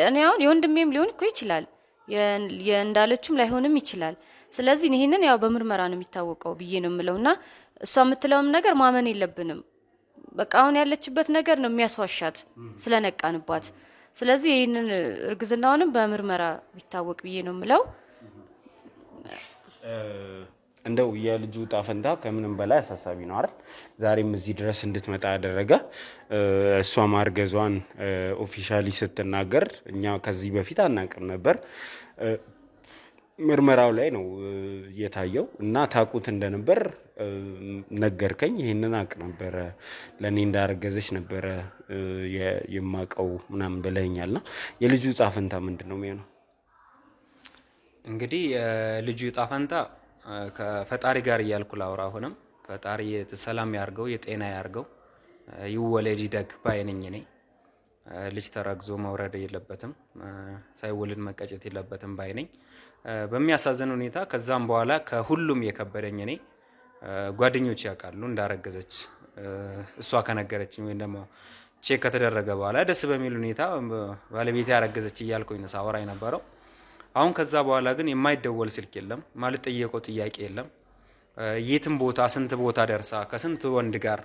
እኔ አሁን የወንድሜም ሊሆን እኮ ይችላል የእንዳለችም ላይሆንም ይችላል ስለዚህ ይሄንን ያው በምርመራ ነው የሚታወቀው ብዬ ነው የምለውና እሷ የምትለውም ነገር ማመን የለብንም በቃ አሁን ያለችበት ነገር ነው የሚያስዋሻት ስለነቃንባት ስለዚህ ይሄንን እርግዝናውንም በምርመራ ቢታወቅ ብዬ ነው የምለው እንደው የልጁ ጣፈንታ ከምንም በላይ አሳሳቢ ነው አይደል ዛሬም እዚህ ድረስ እንድትመጣ ያደረገ እሷ ማርገዟን ኦፊሻሊ ስትናገር እኛ ከዚህ በፊት አናውቅም ነበር ምርመራው ላይ ነው የታየው እና ታቁት እንደነበር ነገርከኝ ይሄንን አቅ ነበር ለኔ እንዳረገዘች ነበር የማቀው ምናምን በለኛልና የልጁ ጣፈንታ ምንድነው የሚሆነው እንግዲህ የልጁ ጣፈንታ ከፈጣሪ ጋር ያልኩ ላውራ ሆነም ፈጣሪ ሰላም ያርገው የጤና ያርገው ይወለድ ይደግ ባይነኝ ነኝ ልጅ ተረግዞ መውረድ የለበትም ሳይወልድ መቀጨት የለበትም ባይነኝ በሚያሳዝን ሁኔታ ከዛም በኋላ ከሁሉም የከበደኝ እኔ ጓደኞች ያውቃሉ እንዳረገዘች እሷ ከነገረችኝ ወይ ደግሞ ቼክ ከተደረገ በኋላ ደስ በሚል ሁኔታ ባለቤቴ ያረገዘች ይያልኩኝ ነው ሳወራ የነበረው አሁን ከዛ በኋላ ግን የማይደወል ስልክ የለም ማለት ጠየቀው ጥያቄ የለም የትም ቦታ ስንት ቦታ ደርሳ ከስንት ወንድ ጋር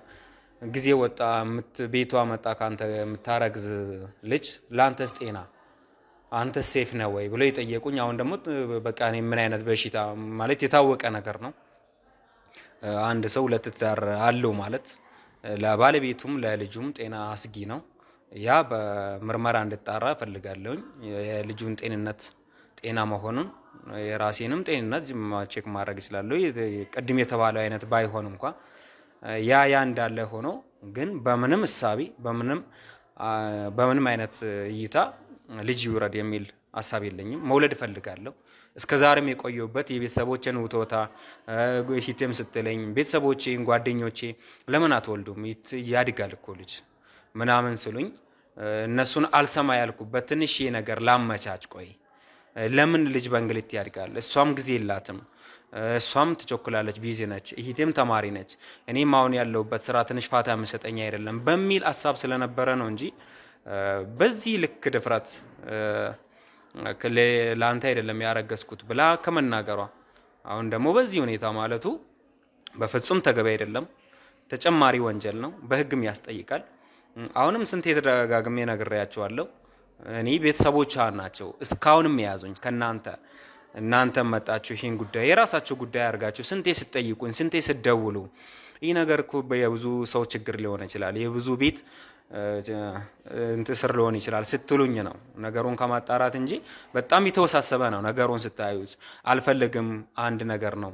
ጊዜ ወጣ ቤቷ መጣ ካንተ የምታረግዝ ልጅ ላንተስ ጤና አንተ ሴፍ ነው ወይ ብሎ ይጠየቁኝ አሁን ደግሞ በቃ እኔ ምን አይነት በሽታ ማለት የታወቀ ነገር ነው አንድ ሰው ለትዳር አለው ማለት ለባለቤቱም ለልጁም ጤና አስጊ ነው ያ በምርመራ እንድጣራ ፈልጋለሁ የልጁን ጤና መሆኑን የራሴንም ጤንነት ቼክ ማድረግ ይችላል ቀድም የተባለው አይነት ባይሆን እንኳን ያ እንዳለ ሆኖ ግን በምንም እሳቢ በምንም አይነት እይታ ልጅ ይውረድ የሚል ሐሳብ የለኝም መውለድ ፈልጋለሁ እስከዛሬም የቆየሁበት የቤተሰቦቼን ውቶታ ሂቴም ስትለኝ ቤተሰቦቼን ጓደኞቼ ለምን አትወልዱም ያድጋል እኮ ልጅ ምናምን ስሉኝ እነሱን አልሰማ ያልኩበት ትንሽ ነገር ላመቻች ቆይ ለምን ልጅ በእንግሊት ያድጋል እሷም ጊዜ የላትም እሷም ትቸኩላለች ቢዚ ነች ሂቴም ተማሪ ነች እኔም አሁን ያለውበት ስራ ትንሽ ፋታ መሰጠኛ አይደለም በሚል ሐሳብ ስለነበረ ነው እንጂ በዚህ ልክ ድፍረት ለአንተ አይደለም ያረገዝኩት ብላ ከመናገሯ አሁን ደግሞ በዚህ ሁኔታ ማለቱ በፍጹም ተገቢ አይደለም ተጨማሪ ወንጀል ነው በህግም ያስጠይቃል አሁንም ስንት የተደጋጋሚ ነግሬያቸዋለሁ እኔ ቤተሰቦቿ ናቸው እስካሁንም ያዙኝ እናንተ መጣችሁ ይሄን ጉዳይ የራሳችሁ ጉዳይ አርጋችሁ ስንቴ ስትጠይቁኝ ስንቴ ስትደውሉ ይሄ ነገር እኮ በብዙ ሰው ችግር ሊሆን ይችላል የብዙ ቤት እንትስር ሊሆን ይችላል ስትሉኝ ነው ነገሩን ከማጣራት እንጂ በጣም የተወሳሰበ ነው ነገሩን ስታዩት አልፈልግም አንድ ነገር ነው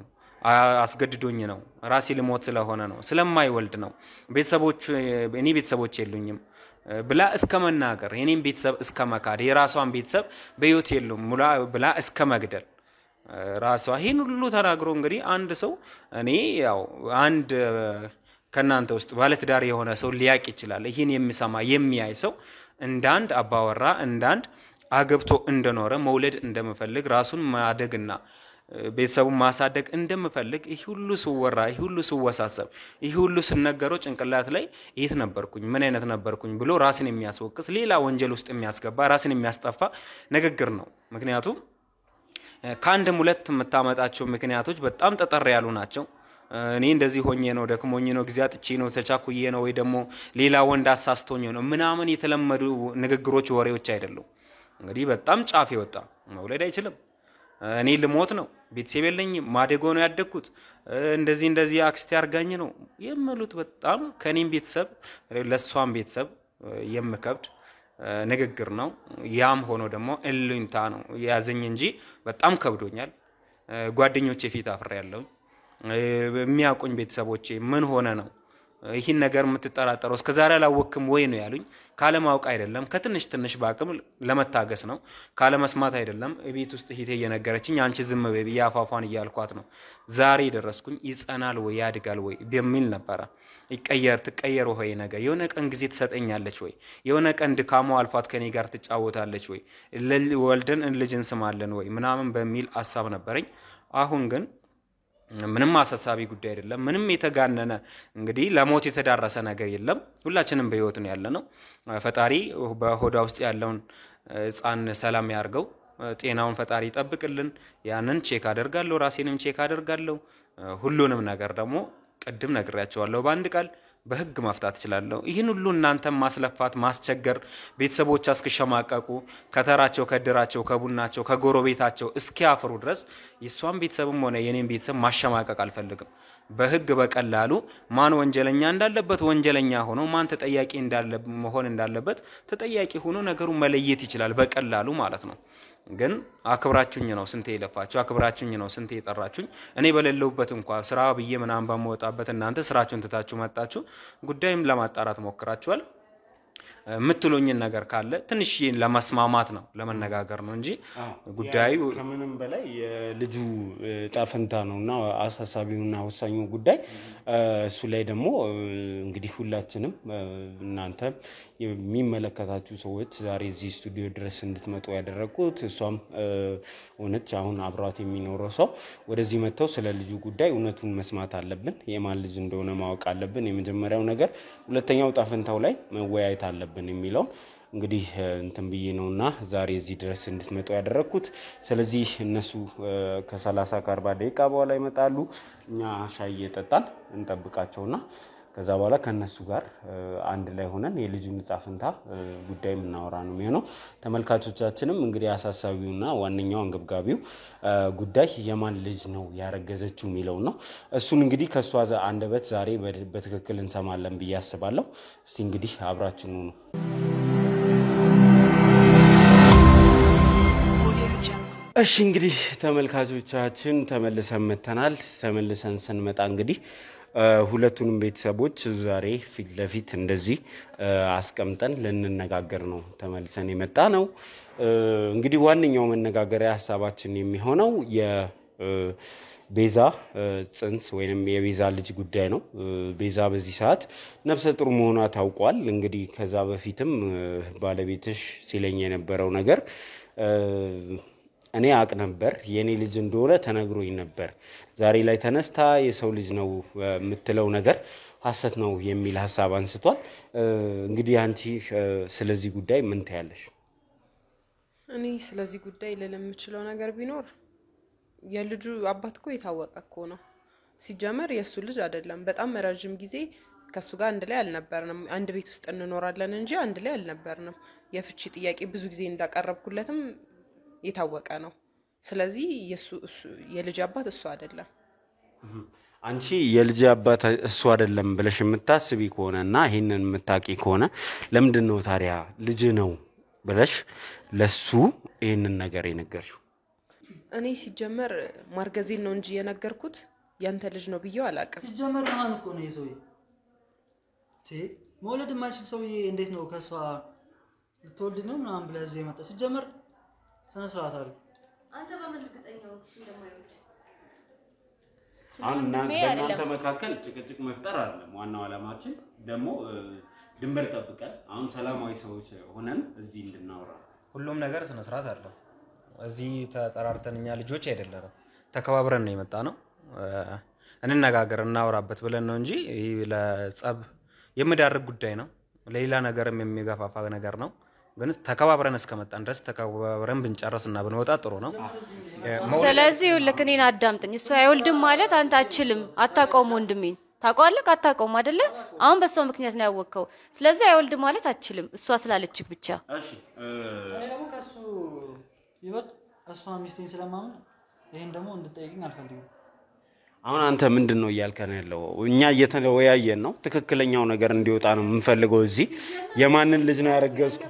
አስገድዶኝ ነው ራሴ ልሞት ስለሆነ ነው ስለማይወልድ ነው ቤተሰቦች የሉኝም ብላ እስከመናገር የኔም ቤተሰብ እስከመካድ የራሷን ቤተሰብ በህይወት የሉም ብላ እስከመግደል ራሷ ይሄን ሁሉ ተናግሮ እንግዲህ አንድ ሰው እኔ ያው አንድ ከናንተ ውስጥ ባለትዳር የሆነ ሰው ሊያቅ ይችላል ይሄን የሚሰማ የሚያይ ሰው እንዳንድ አባወራ እንዳንድ አገብቶ እንደኖረ መውለድ እንደመፈልግ ራሱን ማደግና ቤተሰቡን ማሳደግ እንደምፈልግ ይህ ሁሉ ሲወራ ይህ ሁሉ ሲወሳሰብ ይህ ሁሉ ሲነገረው ጭንቅላት ላይ የት ነበርኩኝ ምን አይነት ነበርኩኝ ብሎ ራስን የሚያስወቅስ ሌላ ወንጀል ውስጥ የሚያስገባ ራስን የሚያስጠፋ ንግግር ነው። ምክንያቱም ከአንድም ሁለት የምታመጣቸው ምክንያቶች በጣም ጠጠር ያሉ ናቸው። እኔ እንደዚህ ሆኜ ነው ደክሞኝ ነው ጊዜ አጥቼ ነው ተቻኩዬ ነው ወይ ደግሞ ሌላ ወንድ አሳስቶኝ ነው ምናምን የተለመዱ ንግግሮች ወሬዎች አይደሉም። እንግዲህ በጣም ጫፍ የወጣ መውለድ አይችልም እኔ ልሞት ነው ቤተሰብ የለኝም ማደጎ ነው ያደግኩት እንደዚህ አክስቴ አርጋኝ ነው የሚሉት በጣም ከኔም ቤተሰብ ለሷም ቤተሰብ የምከብድ ንግግር ነው። ያም ሆኖ ደግሞ እልኝታ ነው ያዘኝ እንጂ በጣም ከብዶኛል። ጓደኞቼ ፊት አፍሬያለሁ። የሚያቆኝ ቤተሰቦቼ ምን ሆነ ነው ይህን ነገር የምትጠራጠረው እስከዛሬ አላወቅም ወይ ነው ያሉኝ። ካለማውቅ አይደለም ከትንሽ ትንሽ ባቅም ለመታገስ ነው ካለመስማት አይደለም። ቤት ውስጥ ሂቴ እየነገረችኝ አንቺ ዝም በይ ያፋፋን እያልኳት ነው ዛሬ ደረስኩኝ። ይጸናል ወይ ያድጋል ወይ በሚል ነበር። ትቀየር ወይ ነገር የሆነ ቀን ጊዜ ትሰጠኛለች ወይ የሆነ ቀን ድካሟ አልፏት ከኔ ጋር ትጫወታለች ወይ ወልደን ልጅን ስማለን ወይ ምናምን በሚል ሐሳብ ነበርኝ። አሁን ግን ምንም አሳሳቢ ጉዳይ አይደለም። ምንም የተጋነነ እንግዲህ ለሞት የተዳረሰ ነገር የለም። ሁላችንም በህይወት ነው ያለነው። ፈጣሪ በሆዷ ውስጥ ያለውን ህፃን ሰላም ያርገው ጤናውን ፈጣሪ ይጠብቅልን። ያንን ቼክ አደርጋለሁ ራሴንም ቼክ አደርጋለሁ። ሁሉንም ነገር ደግሞ ቀድም ነግሬያቸዋለሁ በአንድ ቃል በህግ ማፍታት ይችላልው። ይህን ሁሉ እናንተም ማስለፋት ማስቸገር ቤተሰቦች አስከሸማቀቁ ከተራቸው ከድራቸው ከቡናቸው ከጎረቤታቸው እስኪያፍሩ ድረስ የሷን ቤተሰብም ሆነ የኔን ቤተሰብ ማሸማቀቅ አልፈልግም። በህግ በቀላሉ ማን ወንጀለኛ እንዳለበት ወንጀለኛ ሆኖ ማን ተጠያቂ እንዳለበት ተጠያቂ ሆኖ ነገሩን መለየት ይችላል በቀላሉ ማለት ነው። ግን አክብራችሁኝ ነው ስንቴ ይለፋችሁ አክብራችሁኝ ነው ስንቴ ይጠራችሁኝ። እኔ በሌለውበት እንኳን ስራ ብዬ ምናምን በመወጣበት እናንተ ስራችሁን ትታችሁ መጣችሁ ጉዳይም ለማጣራት ሞክራችኋል። ምትሉኝን ነገር ካለ ትንሽ ለማስማማት ነው ለመነጋገር ነው እንጂ ጉዳዩ ከምንም በላይ የልጁ ጣፈንታ ነውና አሳሳቢውና ወሳኙ ጉዳይ እሱ ላይ ደግሞ እንግዲህ ሁላችንም እናንተ የሚመለከታችሁ ሰዎች ዛሬ እዚህ ስቱዲዮ ድረስ እንድትመጡ ያደረኩት እሷም ሆነች አሁን አብሯት የሚኖረው ሰው ወደዚህ መተው ስለ ልጁ ጉዳይ እውነቱን መስማት አለብን። የማን ልጅ እንደሆነ ማወቅ አለብን የመጀመሪያው ነገር። ሁለተኛው ጣፈንታው ላይ መወያየት አለብን የሚለው እንግዲህ እንትን ብዬ ነውና ዛሬ እዚህ ድረስ እንድትመጡ ያደረኩት። ስለዚህ እነሱ ከ30 ከ40 ደቂቃ በኋላ ይመጣሉ። እኛ ሻይ እየጠጣን እንጠብቃቸውና ከዛ በኋላ ከነሱ ጋር አንድ ላይ ሆነን የልጁን ጣፈንታ ጉዳይ ምናወራ ነው የሚሆነው። ተመልካቾቻችንም እንግዲህ አሳሳቢውና ዋነኛው አንገብጋቢው ጉዳይ የማን ልጅ ነው ያረገዘችው የሚለው ነው። እሱን እንግዲህ ከሷ አንደበት ዛሬ በትክክል እንሰማለን ብዬ አስባለሁ። እስቲ እንግዲህ አብራችሁኑ ነው። እሺ እንግዲህ ተመልካቾቻችን ተመልሰን መተናል። ተመልሰን ስንመጣ እንግዲህ ሁለቱንም ቤተሰቦች ዛሬ ፊት ለፊት እንደዚህ አስቀምጠን ልንነጋገር ነው ተመልሰን የመጣ ነው። እንግዲህ ዋነኛው መነጋገሪያ ሐሳባችን የሚሆነው የቤዛ ጽንስ ወይንም የቤዛ ልጅ ጉዳይ ነው። ቤዛ በዚህ ሰዓት ነፍሰ ጡር መሆኗ ታውቋል። እንግዲህ ከዛ በፊትም ባለቤትሽ ሲለኝ የነበረው ነገር እኔ አቅ ነበር የኔ ልጅ እንደሆነ ተነግሮኝ ነበር። ዛሬ ላይ ተነስታ የሰው ልጅ ነው የምትለው ነገር ሐሰት ነው የሚል ሐሳብ አንስቷል። እንግዲህ አንቺ ስለዚህ ጉዳይ ምን ታያለሽ? እኔ ስለዚህ ጉዳይ ለምችለው ነገር ቢኖር የልጁ አባት እኮ የታወቀ እኮ ነው። ሲጀመር የሱ ልጅ አይደለም። በጣም ረጅም ጊዜ ከሱ ጋር አንድ ላይ አልነበርንም። አንድ ቤት ውስጥ እንኖራለን እንጂ አንድ ላይ አልነበርንም። የፍቺ ጥያቄ ብዙ ጊዜ እንዳቀረብኩለትም የታወቀ ነው። ስለዚህ የልጅ አባት እሱ አይደለም። አንቺ የልጅ አባት እሱ አይደለም ብለሽ የምታስቢ ከሆነና ይሄንን የምታቂ ከሆነ ለምንድን ነው ታዲያ ልጅ ነው ብለሽ ለሱ ይሄንን ነገር የነገርሽው? እኔ ሲጀመር ማርገዜን ነው እንጂ የነገርኩት ያንተ ልጅ ነው ብዬው አላውቅም። ሲጀመር ማን እኮ ነው ይዞይ መውለድ የማይችል ሰውዬ እንዴት ነው ከሷ ልትወልድ ነው ምናምን ብለህ እዚህ የመጣው? ሲጀመር ተነስራት አሉ። አንተ በምን ልትጠኛው እሱ እንደማይወድ በእናንተ መካከል ጭቅጭቅ መፍጠር አይደለም ዋናው ዓላማችን። ደግሞ ድንበር ጠብቀን አሁን ሰላማዊ ሰዎች ሆነን እዚህ እንድናወራ ሁሉም ነገር ስነ ስርዓት አለው። እዚህ ተጠራርተን እኛ ልጆች አይደለንም። ተከባብረን ነው የመጣ ነው። እንነጋገር እናወራበት ብለን ነው እንጂ ይሄ ለጸብ የሚዳርግ ጉዳይ ነው። ለሌላ ነገርም የሚገፋፋ ነገር ነው። ግን ተከባብረን እስከመጣን ድረስ ተከባብረን ብንጨርስና ብንወጣ ጥሩ ነው። ስለዚህ ለከኔን አዳምጥኝ። እሱ አይወልድም ማለት አንተ አትችልም፣ አታውቀውም። ወንድሜን ታውቀዋለህ አታውቀውም አይደለ? አሁን በሷ ምክንያት ነው ያወቅከው። ስለዚህ አይወልድም ማለት አትችልም፣ እሷ ስላለችክ ብቻ። እሺ እኔ ደግሞ ከሱ ይወጥ እሷ ሚስቴን ስለማምን ይሄን ደግሞ እንድትጠይቅኝ አልፈልግም። አሁን አንተ ምንድነው እያልከን ያለው? እኛ እየተወያየን ነው። ትክክለኛው ነገር እንዲወጣ ነው የምንፈልገው። እዚህ የማንን ልጅ ነው ያረገዝኩ?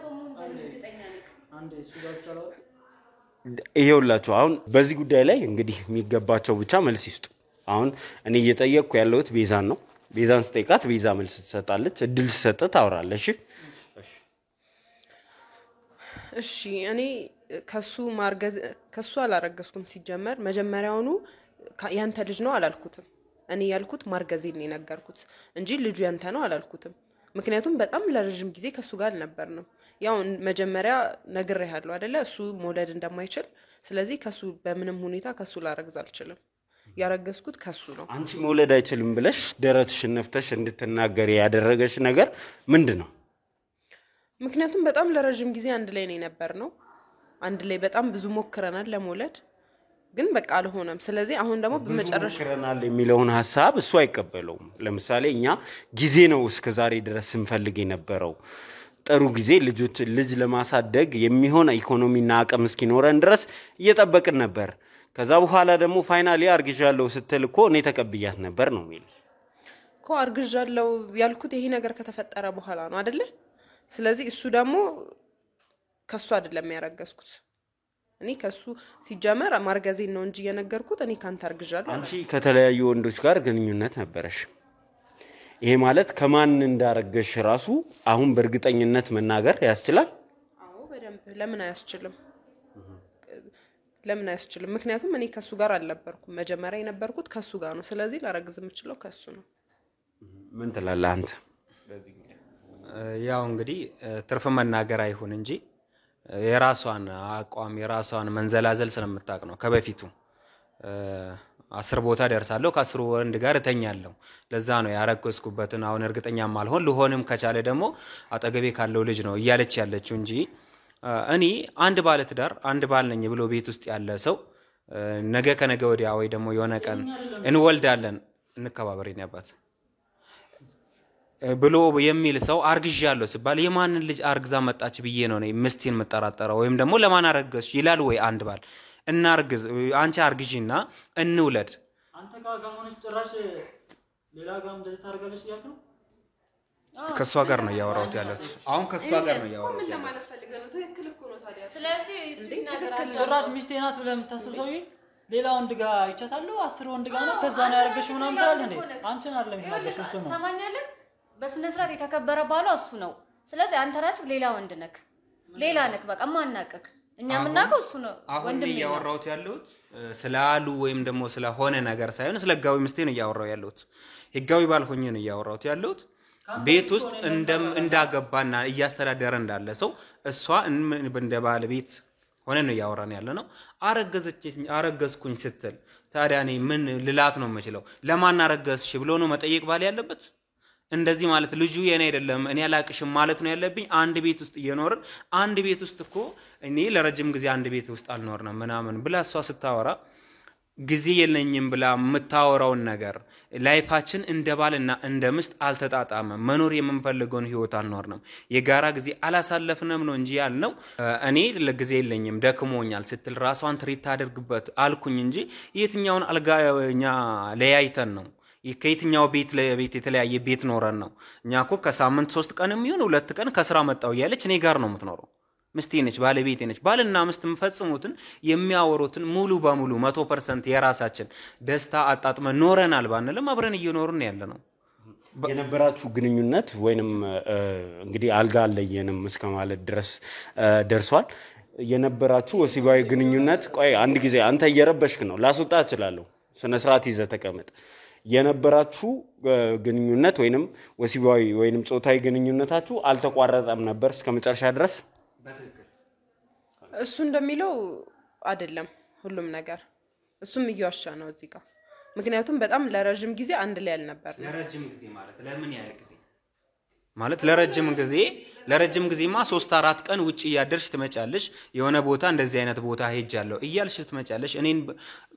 ይሄውላችሁ አሁን በዚህ ጉዳይ ላይ እንግዲህ የሚገባቸው ብቻ መልስ ይስጡ። አሁን እኔ እየጠየቅኩ ያለሁት ቤዛን ነው። ቤዛን ስጠይቃት ቤዛ መልስ ትሰጣለች። እድል ትሰጥ ታወራለች። እሺ እኔ ከሱ አላረገዝኩም። ሲጀመር መጀመሪያውኑ ያንተ ልጅ ነው አላልኩትም። እኔ ያልኩት ማርገዜን ነው ነገርኩት እንጂ ልጁ ያንተ ነው አላልኩትም። ምክንያቱም በጣም ለረጅም ጊዜ ከሱ ጋር አልነበርንም። ያው መጀመሪያ ነግሬሃለሁ አይደለ እሱ መውለድ እንደማይችል። ስለዚህ ከሱ በምንም ሁኔታ ከሱ ላረግዝ አልችልም። ያረገዝኩት ከሱ ነው። አንቺ መውለድ አይችልም ብለሽ ደረትሽን ነፍተሽ እንድትናገሪ ያደረገሽ ነገር ምንድነው? ምክንያቱም በጣም ለረጅም ጊዜ አንድ ላይ ነው የነበርነው። አንድ ላይ በጣም ብዙ ሞክረናል ለመውለድ ግን በቃ አልሆነም። ስለዚህ አሁን ደግሞ በመጨረሻ ሞክረናል የሚለውን ሐሳብ እሱ አይቀበለውም። ለምሳሌ እኛ ጊዜ ነው እስከዛሬ ድረስ እንፈልግ የነበረው ጥሩ ጊዜ ልጅ ለማሳደግ የሚሆን ኢኮኖሚና አቅም እስኪኖረን ድረስ እየጠበቅን ነበር። ከዛ በኋላ ደግሞ ፋይናሊ አርግዣለሁ ስትል እኮ እኔ ተቀብያት ነበር ነው የሚልሽ እኮ። አርግዣለሁ ያልኩት ይሄ ነገር ከተፈጠረ በኋላ ነው አይደለ? ስለዚህ እሱ ደግሞ ከሱ አይደለም ያረገዝኩት። እኔ ከሱ ሲጀመር ማርገዜን ነው እንጂ የነገርኩት እኔ ካንተ አርግዣለሁ። አንቺ ከተለያዩ ወንዶች ጋር ግንኙነት ነበረሽ። ይሄ ማለት ከማን እንዳረገሽ ራሱ አሁን በእርግጠኝነት መናገር ያስችላል? አዎ በደንብ። ለምን አያስችልም? ምክንያቱም እኔ ከሱ ጋር አልነበርኩም። መጀመሪያ የነበርኩት ከሱ ጋር ነው። ስለዚህ ላረግዝ የምችለው ከሱ ነው። ምን ትላለህ አንተ? ያው እንግዲህ ትርፍ መናገር አይሁን እንጂ የራሷን አቋም የራሷን መንዘላዘል ስለምታቅ ነው። ከበፊቱ 10 ቦታ ደርሳለሁ ከ10 ወንድ ጋር እተኛለሁ። ለዛ ነው ያረገዝኩበትን አሁን እርግጠኛም አልሆን ልሆንም ከቻለ ደግሞ አጠገቤ ካለው ልጅ ነው እያለች ያለችው እንጂ እኔ አንድ ባለ ትዳር አንድ ባል ነኝ ብሎ ቤት ውስጥ ያለ ሰው ነገ ከነገ ወዲያ ወይ ደግሞ የሆነ ቀን እንወልዳለን እንከባበሬን ያባት ብሎ የሚል ሰው አርግዣለሁ ሲባል የማንን ልጅ አርግዛ መጣች ብዬ ነው ምስቴን መጠራጠረው? ወይም ደግሞ ለማን አረገዝሽ ይላል ወይ አንድ ባል? እናርግዝ አንቺ አርግዢና እንውለድ። አንተ ጋር ሆነሽ ጭራሽ ሌላ ጋር እንደዚህ ታርጋለሽ ያልኩ ነው። ከሷ ጋር ነው ያወራሁት ያለሁት። አሁን ከሷ ጋር ነው ያወራሁት። ምን ለማለት ፈልገህ ነው? ትክክል እኮ ነው ታዲያ። ስለዚህ እሱ ይናገራል። ጭራሽ ሚስቴ ናት ብለህ የምታስብ ሰውዬ ሌላ ወንድ ጋር አይቻታለሁ 10 ወንድ ጋር ነው ከዛ ነው ያረገሽው ምናምን ትላለህ እንዴ? አንቺን አይደለም ይናገርሽ እሱ ነው። ሰማኛለህ? በስነ ስርዓት የተከበረ ባሏ እሱ ነው። ስለዚህ አንተ ራስህ ሌላ ወንድ ነክ ሌላ ነክ በቃ ማናቀቅ እኛ ምናቀው እሱ ነው። ወንድሜ ነው ያወራሁት ያለሁት ስላሉ ወይም ደግሞ ስለሆነ ነገር ሳይሆን ስለ ህጋዊ ሚስቴ ነው ያወራው ያለሁት። ህጋዊ ባልሆኜ ነው ያወራሁት ያለሁት። ቤት ውስጥ እንዳገባና እያስተዳደረ እንዳለ ሰው እሷ እንደ ባለቤት ሆነ ነው ያወራን ያለ ነው። አረገዝኩኝ ስትል ታዲያ እኔ ምን ልላት ነው የምችለው? ለማን አረገዝሽ ብሎ ነው መጠየቅ ባል ያለበት? እንደዚህ ማለት ልጁ የኔ አይደለም እኔ አላቅሽም ማለት ነው ያለብኝ? አንድ ቤት ውስጥ እየኖርን አንድ ቤት ውስጥ እኮ እኔ ለረጅም ጊዜ አንድ ቤት ውስጥ አልኖርንም ምናምን ብላ እሷ ስታወራ ጊዜ የለኝም ብላ የምታወራውን ነገር ላይፋችን እንደ ባልና እንደ ምስት አልተጣጣመም። መኖር የምንፈልገውን ህይወት አልኖርንም። የጋራ ጊዜ አላሳለፍንም ነው እንጂ ያልነው። እኔ ለጊዜ የለኝም ደክሞኛል ስትል ራሷን ትሪት ታደርግበት አልኩኝ እንጂ የትኛውን አልጋኛ ለያይተን ነው? ከየትኛው ቤት ለቤት የተለያየ ቤት ኖረን ነው? እኛ እኮ ከሳምንት 3 ቀን የሚሆን 2 ቀን ከስራ መጣው ያለች እኔ ጋር ነው የምትኖረው። ምስቴ ነች ባለቤቴ ነች። ባልና ምስት መፈጽሙትን የሚያወሩትን ሙሉ በሙሉ 100% የራሳችን ደስታ አጣጥመን ኖረናል ባንልም አብረን እየኖርን ያለነው። የነበራችሁ ግንኙነት ወይንም እንግዲህ አልጋ አለየንም እስከማለት ድረስ ደርሷል። የነበራችሁ ወሲባዊ ግንኙነት ቆይ አንድ ጊዜ አንተ እየረበሽክ ነው ላስወጣ እችላለሁ። ስነ ስርዓት ይዘህ ተቀመጥ። የነበራችሁ ግንኙነት ወይንም ወሲባዊ ወይንም ጾታዊ ግንኙነታችሁ አልተቋረጠም ነበር እስከመጨረሻ ድረስ? እሱ እንደሚለው አይደለም ሁሉም ነገር። እሱም እየዋሻ ነው እዚህ ጋር ምክንያቱም በጣም ለረጅም ጊዜ አንድ ላይ አልነበር ለረጅም ጊዜ ማለት ለምን ያህል ጊዜ ማለት ለረጅም ጊዜማ 3-4 ቀን ውጪ ያደርሽ ትመጫለሽ የሆነ ቦታ እንደዚህ አይነት ቦታ ሄጃለሁ እያልሽ ትመጫለሽ እኔን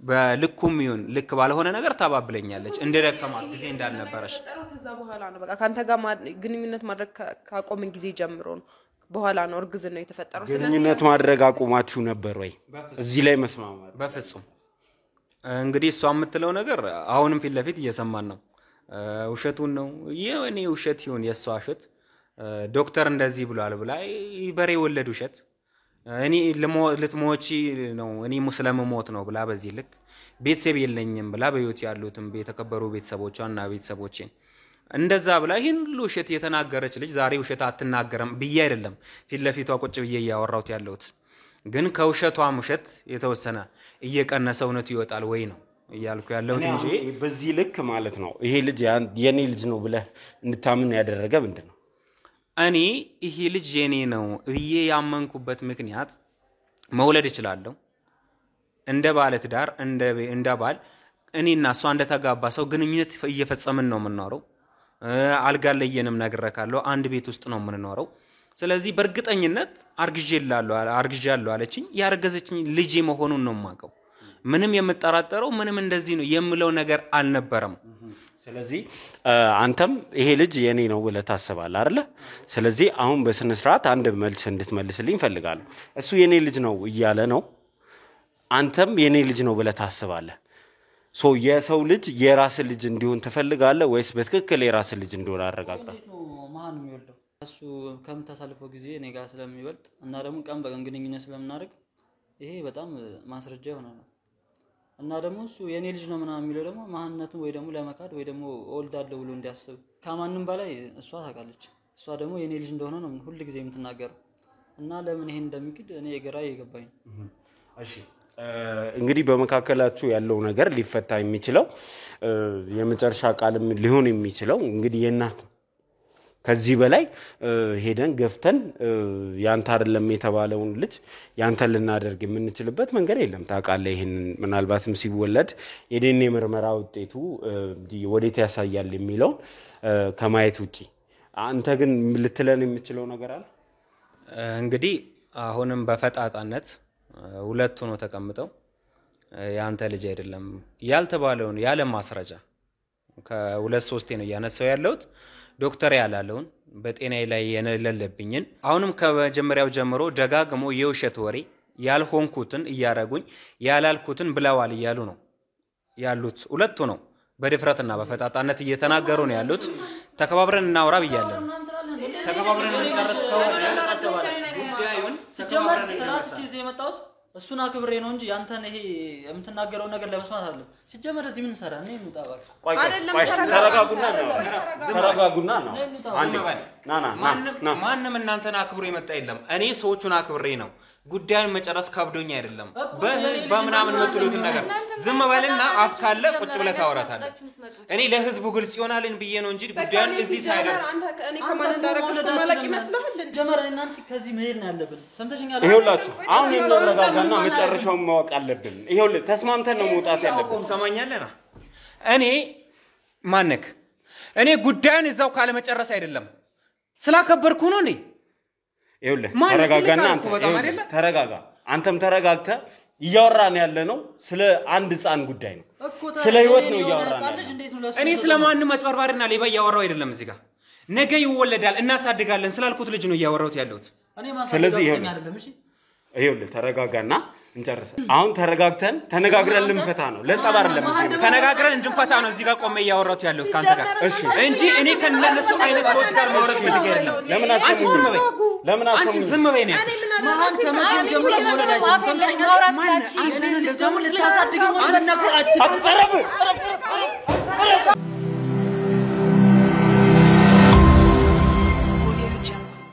በልኩም ይሁን ልክ ባልሆነ ነገር ታባብለኛለች እንደደከማት ጊዜ እንዳልነበረሽ ከዛ በኋላ ነው በቃ ካንተ ጋር ግንኙነት ማድረግ ካቆምን ጊዜ ጀምሮ ነው በኋላ ነው እርግዝናው የተፈጠረው ግንኙነት ማድረግ አቁማችሁ ነበር ወይ እዚህ ላይ መስማማት በፍጹም እንግዲህ እሷ የምትለው ነገር አሁንም ፊት ለፊት እየሰማን ነው ውሸቱን ነው የኔ ውሸት ይሁን የሷ ውሸት ዶክተር እንደዚህ ብሏል ብላ በሬ ወለድ ውሸት እኔ ልትሞቺ ነው እኔ ሙስሊም ሞት ነው ብላ በዚህ ልክ ቤተሰብ የለኝም ብላ በህይወት ያሉትም የተከበሩ ቤተሰቦቿና ቤተሰቦቼን እንደዛ ብላ ይሄን ሁሉ ውሸት የተናገረች ልጅ ዛሬ ውሸት አትናገርም ብዬ አይደለም ፊት ለፊቷ ቁጭ ብዬ ያወራሁት ያለሁት ግን ከውሸቷም ውሸት የተወሰነ እየቀነሰ እውነት ይወጣል ወይ ነው እያልኩ ያለሁት እንጂ በዚህ ልክ ማለት ነው ይሄ ልጅ የኔ ልጅ ነው ብለ እንድታምን ያደረገ ምንድነው እኔ ይሄ ልጅ የኔ ነው ብዬ ያመንኩበት ምክንያት መውለድ ይችላልው እንደ ባለት ዳር እንደ ባል እኔና እሷ እንደተጋባ ሰው ግንኙነት እየፈጸምን ነው የምንኖረው አልጋ ለየንም ነግረካለሁ አንድ ቤት ውስጥ ነው የምንኖረው ስለዚህ በርግጠኝነት አርግዣለሁ አለችኝ ያረገዘችኝ ልጅ መሆኑን ነው ማቀው ምንም የምጠራጠረው ምንም እንደዚህ ነው የምለው ነገር አልነበረም ስለዚህ አንተም ይሄ ልጅ የኔ ነው ብለ ታስባለህ አይደለ ስለዚህ አሁን በስነ ስርዓት አንድ መልስ እንድትመልስልኝ ፈልጋለሁ እሱ የኔ ልጅ ነው እያለ ነው አንተም የኔ ልጅ ነው ብለ ታስባለህ ሶ የሰው ልጅ የራስ ልጅ እንዲሆን ተፈልጋለህ ወይስ በትክክል የራስ ልጅ እንደሆነ አረጋግጣ ነው ማን የሚወልደው እሱ ከምታሳልፈው ጊዜ እኔ ጋር ስለሚበልጥ እና ደግሞ ቀን በቀን ግንኙነት ስለምናደርግ ይሄ በጣም ማስረጃ ይሆናል እና ደግሞ እሱ የኔ ልጅ ነው ምናምን የሚለው ደግሞ ማንነቱን ወይ ደግሞ ለመካድ ወይ ደግሞ ወልዳለሁ ብሎ እንዲያስብ ከማንንም በላይ እሷ ታውቃለች እሷ ደግሞ የኔ ልጅ እንደሆነ ነው ሁሉ ጊዜ የምትናገረው እና ለምን ይሄን እንደሚክድ እኔ ግራ ይገባኝ እሺ እንግዲህ በመካከላችሁ ያለው ነገር ሊፈታ የሚችለው የመጨረሻ ቃልም ሊሆን የሚችለው እንግዲህ የናት ከዚህ በላይ ሄደን ገፍተን ያንተ አይደለም የተባለውን ልጅ ያንተ ልናደርግ የምንችልበት መንገድ የለም ታውቃለህ ይሄን ምናልባትም ሲወለድ የዲኤንኤ ምርመራ ውጤቱ ወዴት ያሳያል የሚለው ከማየት ውጪ አንተ ግን ልትለን የምትችለው ነገር አለ እንግዲህ አሁንም በፈጣጣነት ሁለቱ ነው ተቀምጠው ያንተ ልጅ አይደለም ያልተባለውን ያለ ማስረጃ ከ2-3 ነው ያነሳው ያለውት ዶክተር ያላለውን በጤናዬ ላይ የነለለብኝን አሁንም ከመጀመሪያው ጀምሮ ደጋግሞ የውሸት ወሬ ያልሆንኩትን እያረጉኝ ያላልኩትን ብለዋል እያሉ ነው ያሉት ሁለቱ ነው በድፍረትና በፈጣጣነት እየተናገሩ ነው ያሉት ተከባብረን እናውራ ብያለሁ ተከባብረን እንጨርስ ከሆነ ጉዳዩን ሲጀመር ሰራት ቺዜ የመጣሁት እሱና ክብሬ ነው እንጂ ያንተን ይሄ የምትናገረው ነገር ለመስማት አይደለም ሲጀመር እዚህ ምን ሰራ ነኝ እንጣባቅ አይደለም ተረጋጉና ነው ማንንም እናንተና አክብሮ የመጣ የለም እኔ ሰዎቹና አክብሬ ነው ጉዳዩን መጨረስ ካብዶኛ አይደለም በምናምን መጥሉት ነገር ዝም በልና አፍ ካለ ቁጭ ብለ ታወራታለህ እኔ ለህዝቡ ግልጽ ይሆናልን ብዬ ነው እንጂ ጉዳዩን እዚህ ሳይደርስ እኔ ከማን እንዳረከስኩ ማለቅ ይመስልሃል ጀመረና አንቺ ከዚህ መሄድ ነው ያለብን ተምተሽኛል ይሄውላችሁ አሁን እንረጋጋና መጨረሻውን ማወቅ አለብን ይሄውል ተስማምተን ነው መውጣት ያለብን ሰማኛለና እኔ ማነክ እኔ ጉዳዩን እዛው ካለ መጨረስ አይደለም ስላከበርኩ ነው እኔ ይኸውልህ ተረጋጋና አንተ ተረጋጋ አንተም ተረጋግተ እያወራን ያለ ነው ስለ አንድ ህፃን ጉዳይ ነው ስለ ህይወት ነው እያወራን እኔ ስለማንም አጭበርባሪና ሌባ እያወራው አይደለም እዚህ ጋር ነገ ይወለዳል እናሳድጋለን ስላልኩት ልጅ ነው እያወራሁት ያለሁት ስለዚህ ይኸውልህ ተረጋጋና እንጨርስ አሁን ተረጋግተን ተነጋግረን ልንፈታ ነው ለጸብ አይደለም ተነጋግረን እንድንፈታ ነው እዚህ ጋር ቆሜ እያወራሁት ያለሁት ካንተ ጋር እሺ እንጂ እኔ ከነሱ አይነት ሰዎች ጋር ማውራት ፈልጌ አይደለም ለምን አንቺ ዝም በይ ነው ማን ከመጀመሪያው ጀምሮ ወለዳችሁ ፈንገሽ ማውራት ናቺ ለምን ልታሳድግ ነው ለነገራችሁ